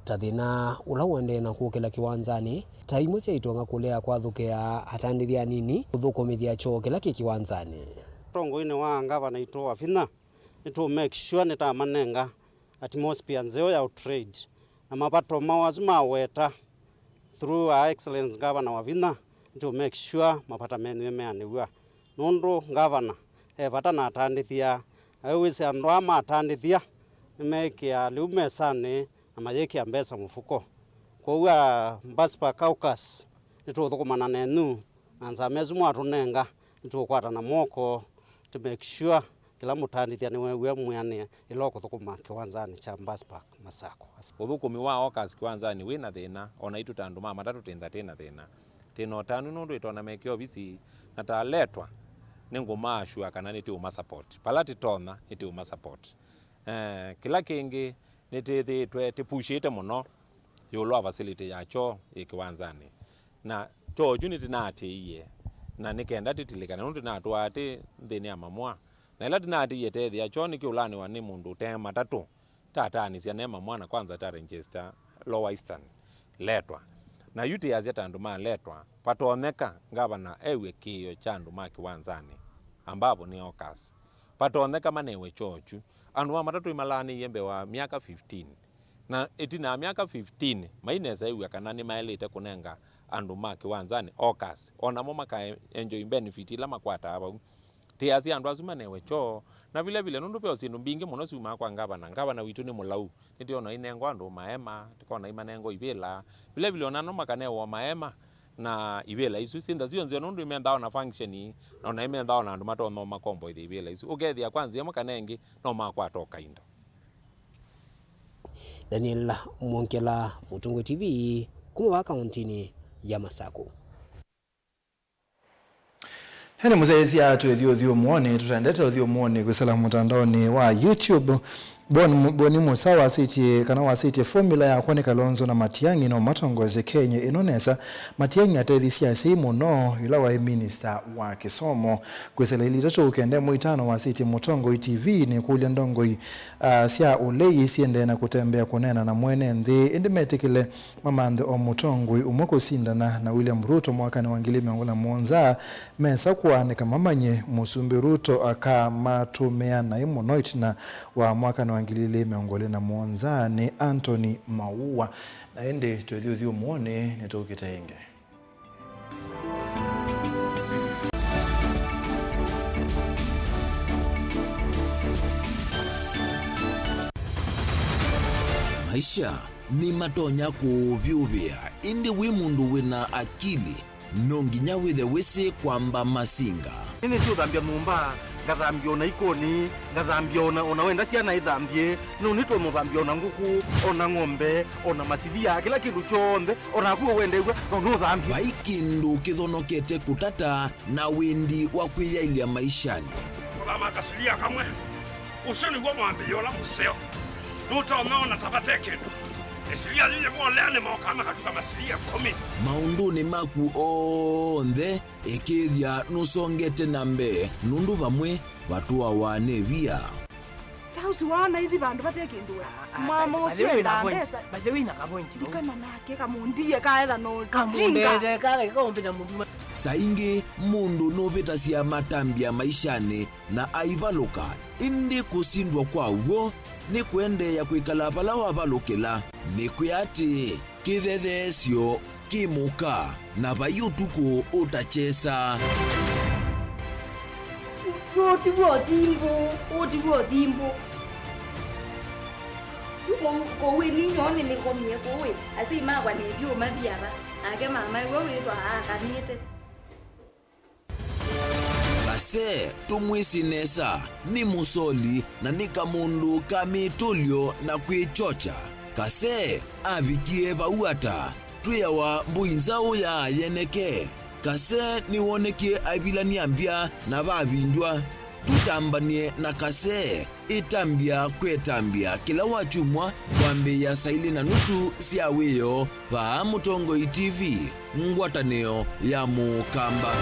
tathina ula wende na kuokela kiwanzani taimu cia itonga kulea kwathukea atandithia nini uthukumithia cho kila kiwanzani tongo-ini wa ngavana itu wavina itu make sure nitamanenga atmosphere nzeo ya trade na mapato mawazu maweta through our excellence governor wavina to make sure mapata menu meaniwa nundu governor vata na atandithia awise andu ama atandithia nimekia liumesani na mayekia mbesa mufuko kwa Mbaspa Caucus nituthukumana nenu na nzamezu mwatunenga nitukwata na moko to make sure kila mutandithia niwe mwiane iloko thukuma kiwanzani cha Mbaspa Masako uthukumi wa August kiwanzani wina thina ona itu tandu ma matatu tenda tena thina tino tanu nundu itona mekio bisi na taletwa ninguma ashua kana niti uma support palati tona niti uma support kila kingi niti tipushite muno yolwa facility yacho ikiwanzani na to unit nati iye na nikenda titilikana nundu natwa ati thini ya mamwa na ila tinati yete thia cho nikiulani wa ni mundu te matatu tatani cia nema mwana kwanza ta register Lower Eastern letwa na yuti azia tandu ma letwa patoneka ngavana ewe kiyo chandu ma kiwanzani ambapo ni Okas patoneka manewe chochu andu wa matatu imalani yembe wa miaka 15 na itina miaka 15 maineza ewe kana ni maelete kunenga andu ma kiwanzani Okas ona mo maka enjoy benefit la makwata aba tiazi andu azuma newe cho na vile vile nundu peo sindu mbingi muno siuma kwa ngavana witu ni mulau nitiona inengo andu maema tikona imanengo ibela vile vile onano makanewa maema na ibela isu sinda zionze nundu imendao na function na ona imendao na andu matono makombo ile ibela isu ugethia kwanza makanengi no makwatoka indo Daniel Mwonkela, Mutungo TV, kuma wa kauntini ya Masaku. Hene muzezi ya tuethio muone tutendete uthio muone kusala mtandaoni wa YouTube boni musawa city kana wa city formula ya Kwone Kalonzo na Matiang'i no matongoze Kenya inonesa Matiang'i atethisia simu no ila wa minister wa kisomo kusala ilitacho ukende muitano wa city Mutongo TV ni kulia ndongo sia ulei siende na kutembea kunena na mwene nthi indimetikile mamande o Mutongo umoko sindana na William Ruto mwaka na wangilime ngola muonza mesa kuane kama manye Musumbi Ruto akamatumea na imunoit na wa mwaka na wangilile meongole na muonza ni Anthony Maua na ende tuethio muone nitokitenge. Maisha ni matonya kuvyuvia indi wi mundu wina akili nonginya withe wisi kwamba masinga nini tu thambia mumba ngathambia ona ikoni ngathambia ona wenda ciana ithambie no nitwe muthambia ona nguku ona ng'ombe ona macithia kila kindu chonthe ona kuo wendegwa no thambia vai kindu kithonokete kutata na windi wa kwiyailia maishani uthama kasilia kamwe ucio niguo mwambio ula museo nutomeona tabate kindu isilia yeye mwolene mokama katuka masilia 10 maunduni maku onthe ikithia nusongete nambe nundu vamwe vatua wanevia tausi wana ithi bandu batekindu mama ucio na pesa bajewina kapointi kana nake kamundie kaela no kamundete kale kaombina mundu saingi mundu novitasia matambia maishani na aivaluka indi kusindwa kwauo ni kuendeea kwikala vala wavalukila ni kuyati kithethesyo kimuka na vayutuku utachesa otiwo thimbo kowe ni nyone ni komie kowe asi magwa ni dio mathiara ake mama wewe witwa akanite kase tumwisinesa ni musoli na ni kamundu kamitulyo na kwichocha kase avikie vauata twiyawa mbuinzau ya yeneke kase niwonekie avilania mbya na vavindwa tutambanie na kase itambia kwetambia kila wachumwa kwambe ya saili na nusu siawiyo va Mutongoi TV ngwatanio ya Mukamba.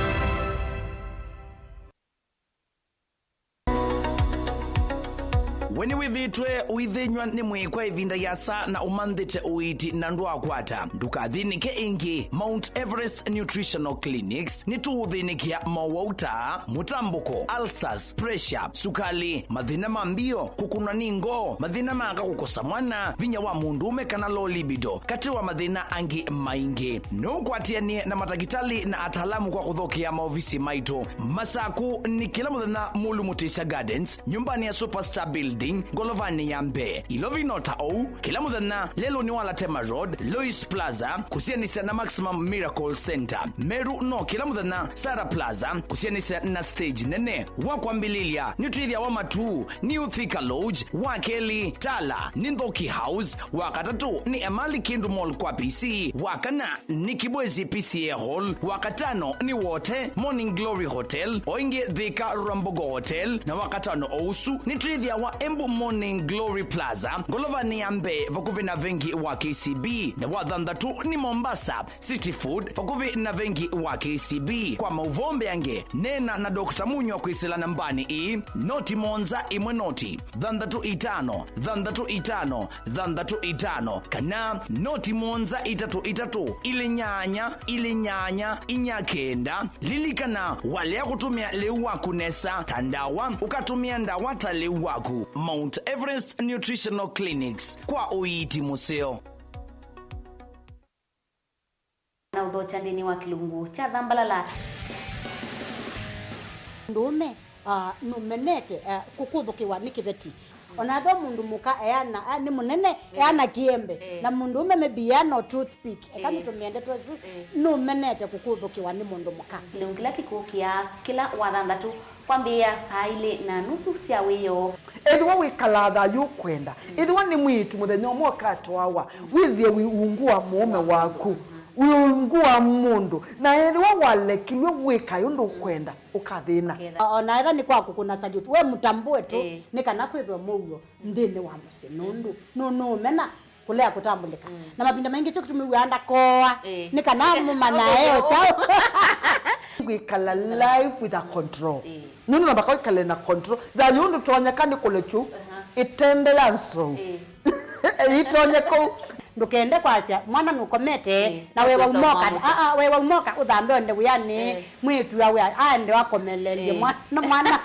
Weni wivitwe uithinywa ni mwikwa ivinda yasa na umanthite uiti na ndwakwata ndukathinike ingi Mount Everest Nutritional Clinics nituuthinikia mawauta mutambuko ulcers pressure sukali mathina mambio kukuna ningo mathina manga kukosa mwana vinya wa mundume kana low libido kati wa mathina angi maingi nukwatianie na matagitali na ataalamu kwa kuthokia maofisi maito masaku ni kila muthenya Mulu Mutisha Gardens nyumbani ya Superstar Building Golovani ya Mbe Ilovinota ou kila muthenya lelo ni wala Tema Road Lois Plaza kusianisa na Maximum Miracle Center Meru no kila muthenya Sara Plaza kusianisa na stage nene wakwambililia nitwithia wa matu ni Uthika Lodge wakeli Tala Nindhoki House wakatatu ni Emali Kindu Mall kwa PC wakana ni Kibwezi PCA Hall wakatano ni Wote Morning Glory Hotel oinge Thika Rambogo Hotel na wakatano ousu nitwithia wa Embu Morning Glory Plaza Golovani ya Mbe vakuvi na vengi wa KCB na wathandatu ni Mombasa City Food vakuvi na vengi wa KCB kwa mauvombe yange nena na Dr. Munyo kwisila nambani i noti monza imwe noti thandatu itano kana noti monza itatu ili nyanya inyakenda lilikana wale kutumia leu waku nesa tandawa ukatumia ndawata leu waku Mount Everest Nutritional Clinics kwa uiti museo na udhocha ndini wa kilungu cha Dhambalala ndume numenete kukuthukiwa ni kiveti onatho mundu muka eana ni munene eana kiembe na mundu ume mebiano toothpick kama tumiende twesu numenete kukuthukiwa ni mundu muka kila kikukia kila wathandatu kwambia saili na nusu cia wiyo ethwa wikalatha yukwenda ethwa ni mwitu muthenya umwe katwawa withie wiungua mume waku wiungua mundu na ethwa walekilwe wika yundu kwenda ukathina ona era ni kwaku kuna salute we mutambue tu ni kana kwithwa muyo ndini wa musi nundu no mena kulea kutambulika na mapinda mengi cyo kutumiwanda koa ni kana mumana eo chao wikala life with a control nunu na bakoi kale na control da yundu twanyakani kulechu itende yanso itonyeko ndukende kwasia mwana nukomete na wewe umoka wewe umoka uthambe onde uyani mwitu yawe ande wakomelelie mwana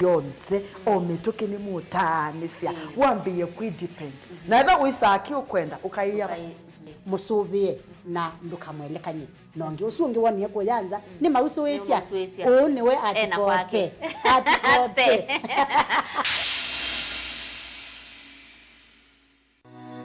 yonthe ometoke ni mutanisia wambie kwidepend na eba uisaki ukwenda ukaiya musubie na ndukamwelekanye nonge usungi wani ko yanza ni mausuesia niwe atikote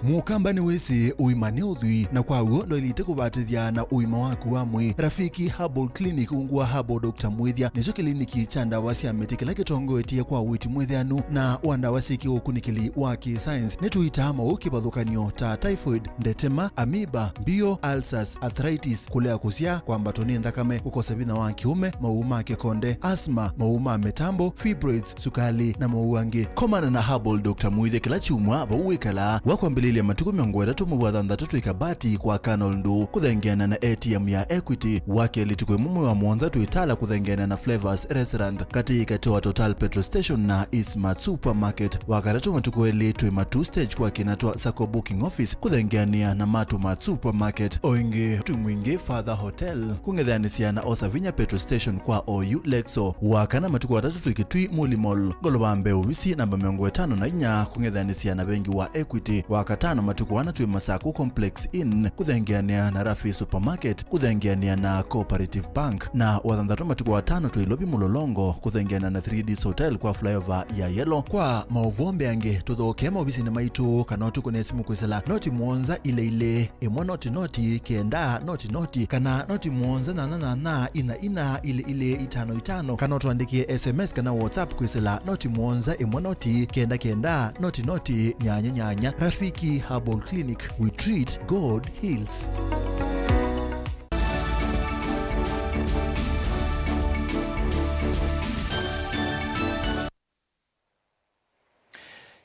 Mukamba ni wese uimane uthui na kwa uo ndo ilite kubatithia na uima waku wa mwi. Rafiki Herbal Clinic ungua Herbal Dr. Mwithia nicho kliniki cha ndawa cia miti kila kitongoetie kwa witi mwithianu na wandawa siki ukunikili wa science nituita mau kibathukanio ta typhoid, ndetema, amoeba, bio, ulcers, arthritis, kulea kusia kwa mbatoni ndakame, kukosa bina wa kiume, mauma kekonde, asthma, mauma metambo, fibroids, sukali na mauangi. Komana na Herbal Dr. Mwithia kila chumwa bauwikala wakwambililia matuku 3 ikabati kwa Canal Ndu kuthengiana na ATM ya Equity wake litukwe mumu wa Mwanza tuitala kuthengiana na Flavors Restaurant katika wa Total Petrol Station na Eastmart Supermarket wakaratu matuku elitwe matu stage kwa kinatwa Sako Booking Office kuthengiania na Mart Supermarket oingi tumwingi Father Hotel kungedhanisia na Osavinya Petrol Station kwa OU Lexo wakana matuku 3 tukitui Muli Mall golobambe uvisi namba 54 kungedhanisia na bengi wa Equity wakatano matuku wanatwe Masaku Complex Inn kuthengiania na Rafi Supermarket kuthengiania na Cooperative Bank na wathandatu matuku 5 tuilobi Mulolongo kuthengiana na 3D Hotel kwa flyover ya Yellow kwa mauvombe ange tuthoke maubisi na maitu kana tukone simu kwisela noti Mwanza ile emwa noti kenda noti kana noti Mwanza na ina ile 55 kana tuandikie SMS kana WhatsApp kwisela noti Mwanza emwa noti kenda noti nyanya. Rafiki Herbal Clinic, we treat, God heals.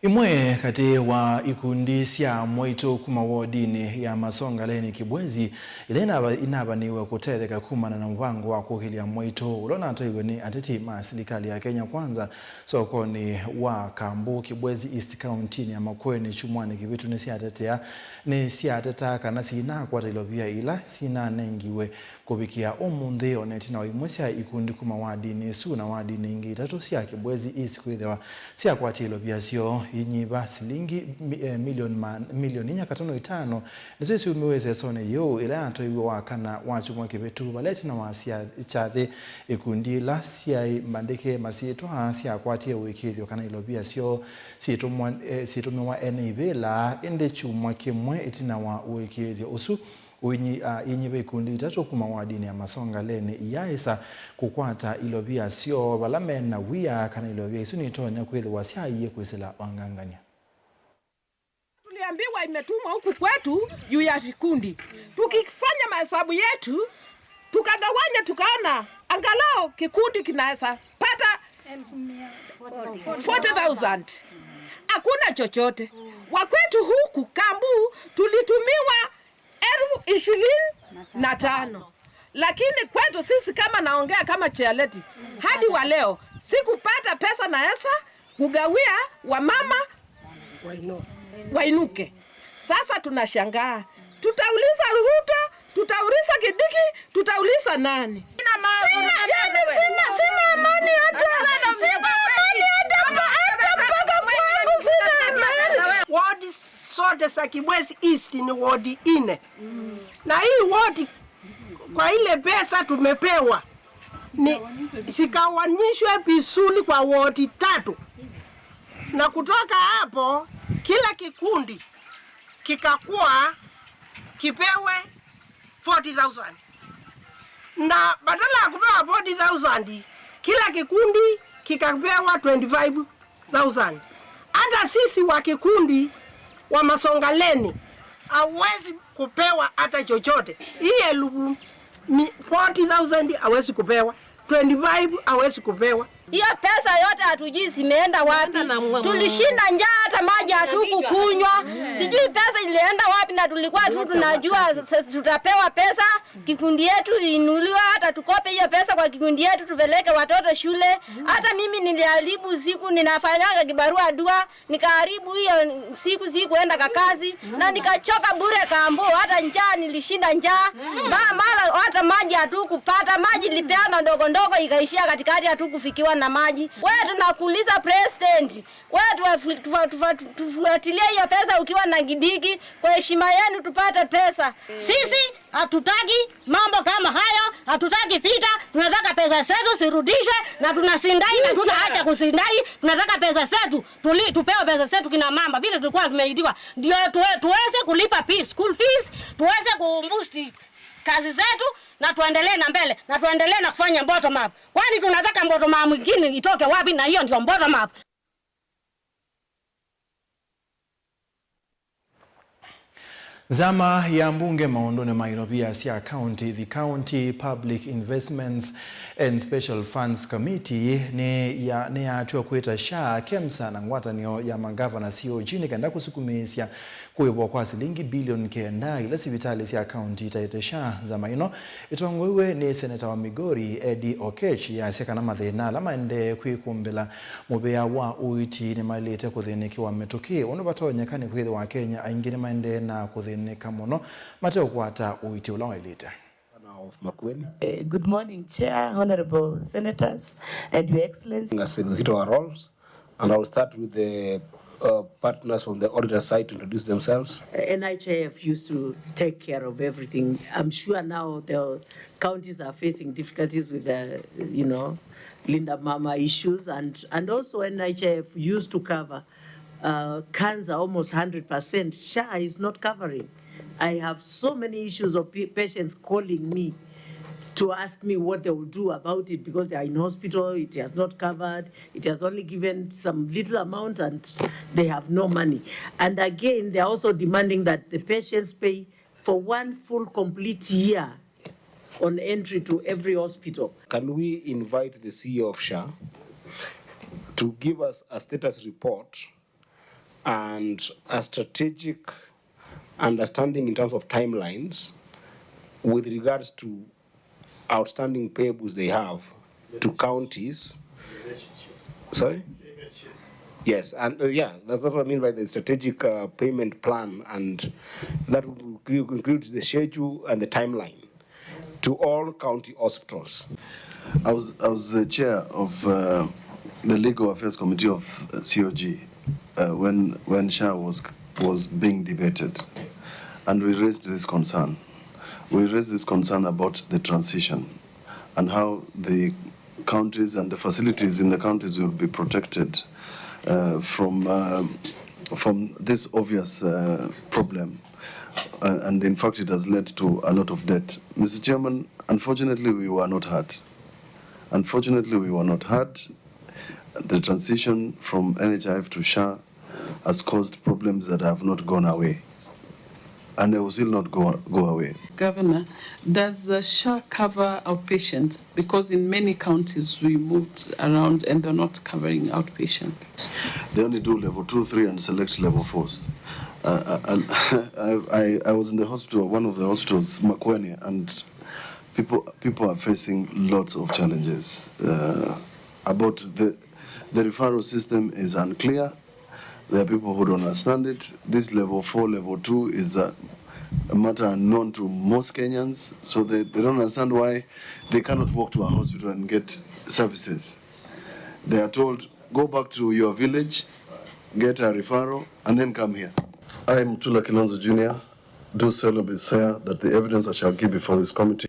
Imwe kati wa ikundi cia mwaito kuma wodini ya Masongaleni Kibwezi ilena inabaniwe kutereka kumana na mpango wa kuhilia mwaito ulona atoiwe ni ateti serikali ya Kenya Kwanza sokoni wa Kambu Kibwezi East County ya Makueni Chumwani kibitu ni siateta kana sina kwa tilobia ila sina nengiwe kubikia omunthi onetina imwesia ikundi kuma wadini su na wadini ingi tatu cia Kibwezi East kwithiwa cia kwa tilobia sio inyiba silingi milioni 5 nizo siumeweze sone yo ila atoiwe wakana wachumwa kibitu baleti na wasia chathe ikundi la cia mandike masito cia kwatie wikithio kana ilobia sio situmwa enibela ende chumwa kimwe itina wa wikithio usu inyibe kundi tatu kuma wadini ya Masongaleni iyaisa kukwata ilobia sio balame na wia kana ilobia isu nitonya kweli wasia iye kwisela wanganganya. Tuliambiwa imetumwa huku kwetu juu ya vikundi. Tukifanya mahesabu yetu tukagawanya tukaona angalau kikundi kinaweza pata 40,000. Hakuna chochote. Wakwetu huku Kambu tulitumiwa 25,000. Lakini kwetu sisi kama naongea kama Chialeti hadi wa leo sikupata pesa na esa kugawia wamama wainuke. Sasa tunashangaa. Tutauliza Ruto, tutauliza Kidiki, tutauliza nani? Sina amani hata. Wadi sote za Kibwezi East ni wadi 4. Na hii wadi kwa ile pesa tumepewa ni sikawanyishwe vizuri kwa wadi 3. Na kutoka hapo kila kikundi kikakuwa kipewe 40,000. Na badala ya kupewa 40,000 kila kikundi kikapewa 25,000. Hata sisi wa kikundi wa Masongaleni hawezi kupewa hata chochote. Hii 40,000 hawezi kupewa, 25 hawezi kupewa. Hiyo pesa yote hatujui zimeenda wapi. Tulishinda njaa hata maji hatukukunywa. Sijui pesa ilienda wapi na tulikuwa tu tunajua tutapewa pesa kikundi yetu inuliwa hata tukope hiyo pesa kwa kikundi yetu tupeleke watoto shule. Hata mimi niliharibu siku ninafanyaga kibarua dua nikaharibu hiyo siku kuenda kazi na nikachoka bure Kambu hata njaa nilishinda njaa. Mara hata maji hatukupata, maji lipeana ndogo ikaishia katikati hatukufikiwa na maji. Wewe tunakuuliza president, wewe tufuatilie hiyo pesa ukiwa na Gidigi, kwa heshima yenu tupate pesa. Sisi hatutaki mambo kama hayo, hatutaki vita, tunataka pesa zetu zirudishwe na tunasindai na tunaacha kusindai, tunataka pesa zetu, tupewe pesa zetu kina mama vile tulikuwa tumeitiwa. Ndio tuweze kulipa school fees, tuweze kuboost kazi zetu na tuendelee na mbele na tuendelee na kufanya bottom up. Kwani tunataka bottom up mwingine itoke wapi? Na hiyo ndio bottom up. Zama ya mbunge maondoni Nairobi ya Siaya County, the County Public Investments and Special Funds Committee ni yatua kuita SHA KEMSA na ngwatanio ya magavana COG ni kenda kusukumisya kuibwa kwa shilingi bilioni 9 ila sibitali Siaya County itaite SHA zama ino itongoiwe ni seneta wa Migori Eddie Okech ya sekana mathina la maende kwikumbila mubea wa uiti ni malete kuthinikiwa metuki ono batonyekani kwithe wa Kenya aingine maende na kuthinika muno mateo kwata uiti ula wailite. Of Makueni. Good morning, Chair, Honorable Senators, and Your Excellency. As executive our roles, and I will start with the partners from the auditor side to introduce themselves. NHIF used to take care of everything. I'm sure now the counties are facing difficulties with the, Linda Mama issues, and also NHIF used to cover cancer almost 100%. SHA is not covering. I have so many issues of patients calling me to ask me what they will do about it because they are in hospital, it has not covered, it has only given some little amount and they have no money. And again, they are also demanding that the patients pay for one full complete year on entry to every hospital. Can we invite the CEO of SHA to give us a status report and a strategic understanding in terms of timelines with regards to outstanding payables they have to counties? Sorry? Yes, and that's what I mean by the strategic payment plan, and that will include the schedule and the timeline to all county hospitals. I was the chair of the Legal Affairs Committee of COG when SHA was being debated, and we raised this concern. We raised this concern about the transition and how the counties and the facilities in the counties will be protected from this obvious problem. And in fact, it has led to a lot of debt. Mr. Chairman, unfortunately, we were not heard. Unfortunately, we were not heard. The transition from NHIF to SHA has caused problems that have not gone away, and they will still not go away. Governor, does SHA cover outpatient? Because in many counties we moved around and they're not covering outpatient. They only do level 2, 3, and select level 4s. I was in the hospital, one of the hospitals, Makueni, and people are facing lots of challenges. About the referral system is unclear. There are people who don't understand it. This level 4, level 2 is a matter unknown to most Kenyans, so they don't understand why they cannot walk to a hospital and get services. They are told, go back to your village, get a referral, and then come here. I am Tula Kilonzo Jr. Do solemnly swear that the evidence I shall give before this committee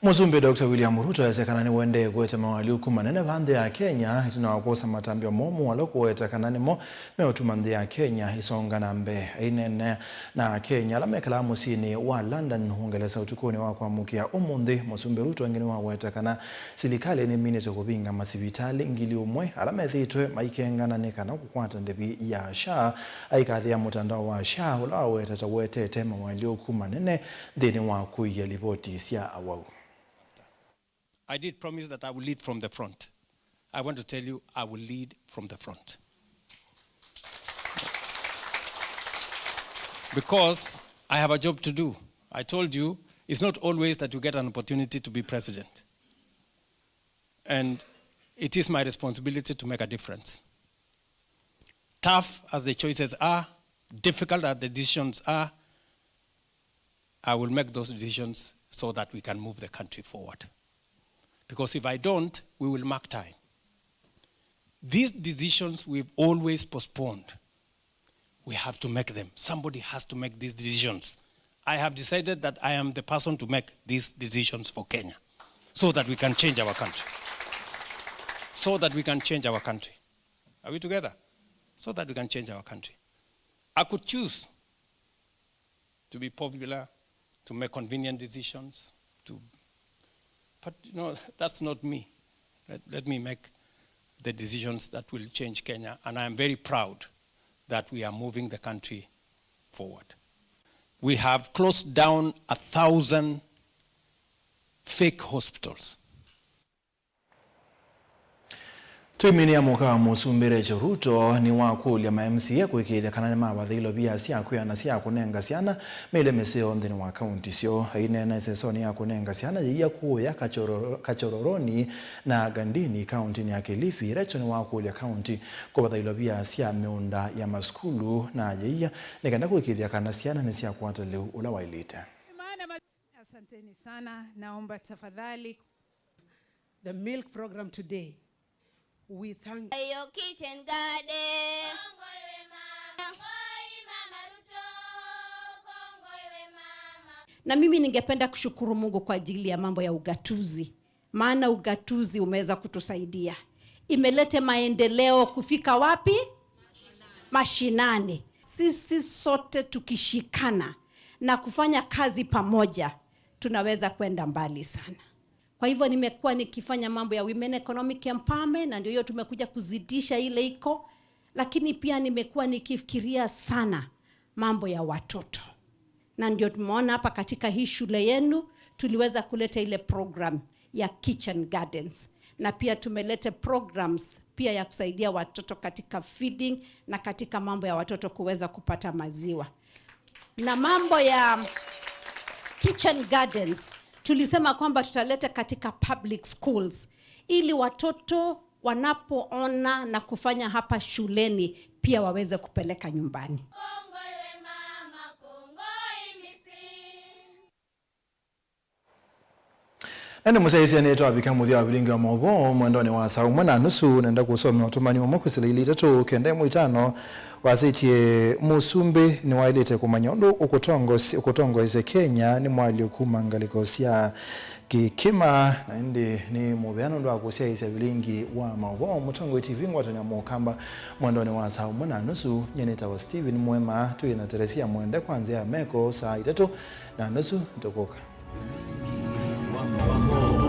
Muzumbe Dr. William Ruto yasekana ni wende kwete mawali ukumanene vande ya Kenya itinawakosa matambio momu walokuweta kanani mo meutumande ya Kenya isonga nambe inene na Kenya lamekala musini wa London hungelesa utukuni wa kwa mukia umundi. Muzumbe Ruto wengine waweta kana silikali ni minito kubinga masivitali ngili umwe alamethitwe maikengana nekana kukwata ndebi ya SHA aikadhi ya mutandao wa SHA ulaweta tawete tema wali ukumanene dini wa kuya lipoti siya awau. I did promise that I will lead from the front. I want to tell you, I will lead from the front. Yes. Because I have a job to do. I told you, it's not always that you get an opportunity to be president. And it is my responsibility to make a difference. Tough as the choices are, difficult as the decisions are, I will make those decisions so that we can move the country forward. Because if I don't, we will mark time. These decisions we've always postponed. We have to make them. Somebody has to make these decisions. I have decided that I am the person to make these decisions for Kenya so that we can change our country. So that we can change our country. Are we together? So that we can change our country. I could choose to be popular, to make convenient decisions, but that's not me. Let me make the decisions that will change Kenya, and I am very proud that we are moving the country forward. We have closed down 1,000 fake hospitals. Tuiminia muka musumbire Ruto ni wakulia ma MCA kwikithia kana mabathilo bia cia kuyana cia kunenga ciana mele meseo ndini wa county cio aine na sesoni ya kunenga ciana ya kuya Kachororoni na Gandini county ya Kilifi recho ni wakulia county kwa bathilo bia cia meunda ya maskulu na yeye nikenda kwikithia kana ciana ni cia kwata leo ula wailite. Asanteni sana, naomba tafadhali the milk program today. We thank your kitchen garden. Na mimi ningependa kushukuru Mungu kwa ajili ya mambo ya ugatuzi. Maana ugatuzi umeweza kutusaidia. Imelete maendeleo kufika wapi? Mashinani. Sisi sote tukishikana na kufanya kazi pamoja, tunaweza kwenda mbali sana. Kwa hivyo nimekuwa nikifanya mambo ya women economic empowerment na ndio hiyo tumekuja kuzidisha ile iko, lakini pia nimekuwa nikifikiria sana mambo ya watoto. Na ndio tumeona hapa katika hii shule yenu tuliweza kuleta ile program ya kitchen gardens, na pia tumeleta programs pia ya kusaidia watoto katika feeding na katika mambo ya watoto kuweza kupata maziwa. Na mambo ya kitchen gardens tulisema kwamba tutaleta katika public schools ili watoto wanapoona na kufanya hapa shuleni pia waweze kupeleka nyumbani. Ene musaisi aneto abika muthia wabilingi wa mogo mwendoni wa saa umwe na nusu nenda kusoma utumani wa mwakusila ili tatu kende mwitano wazitie Musumbi ni wailite kumanyondo ukutongo ize Kenya ni mwali ukumangaliko sia kikima na ndi ni mubiano ndo akusia ise bilingi wa mogo mutongo TV ngwatoni ya mokamba mwendoni wa saa umwe na nusu nyeneta wa Steven Mwema tuye na Teresia mwende kwanzia meko saa itatu na nusu ntokoka. Wambo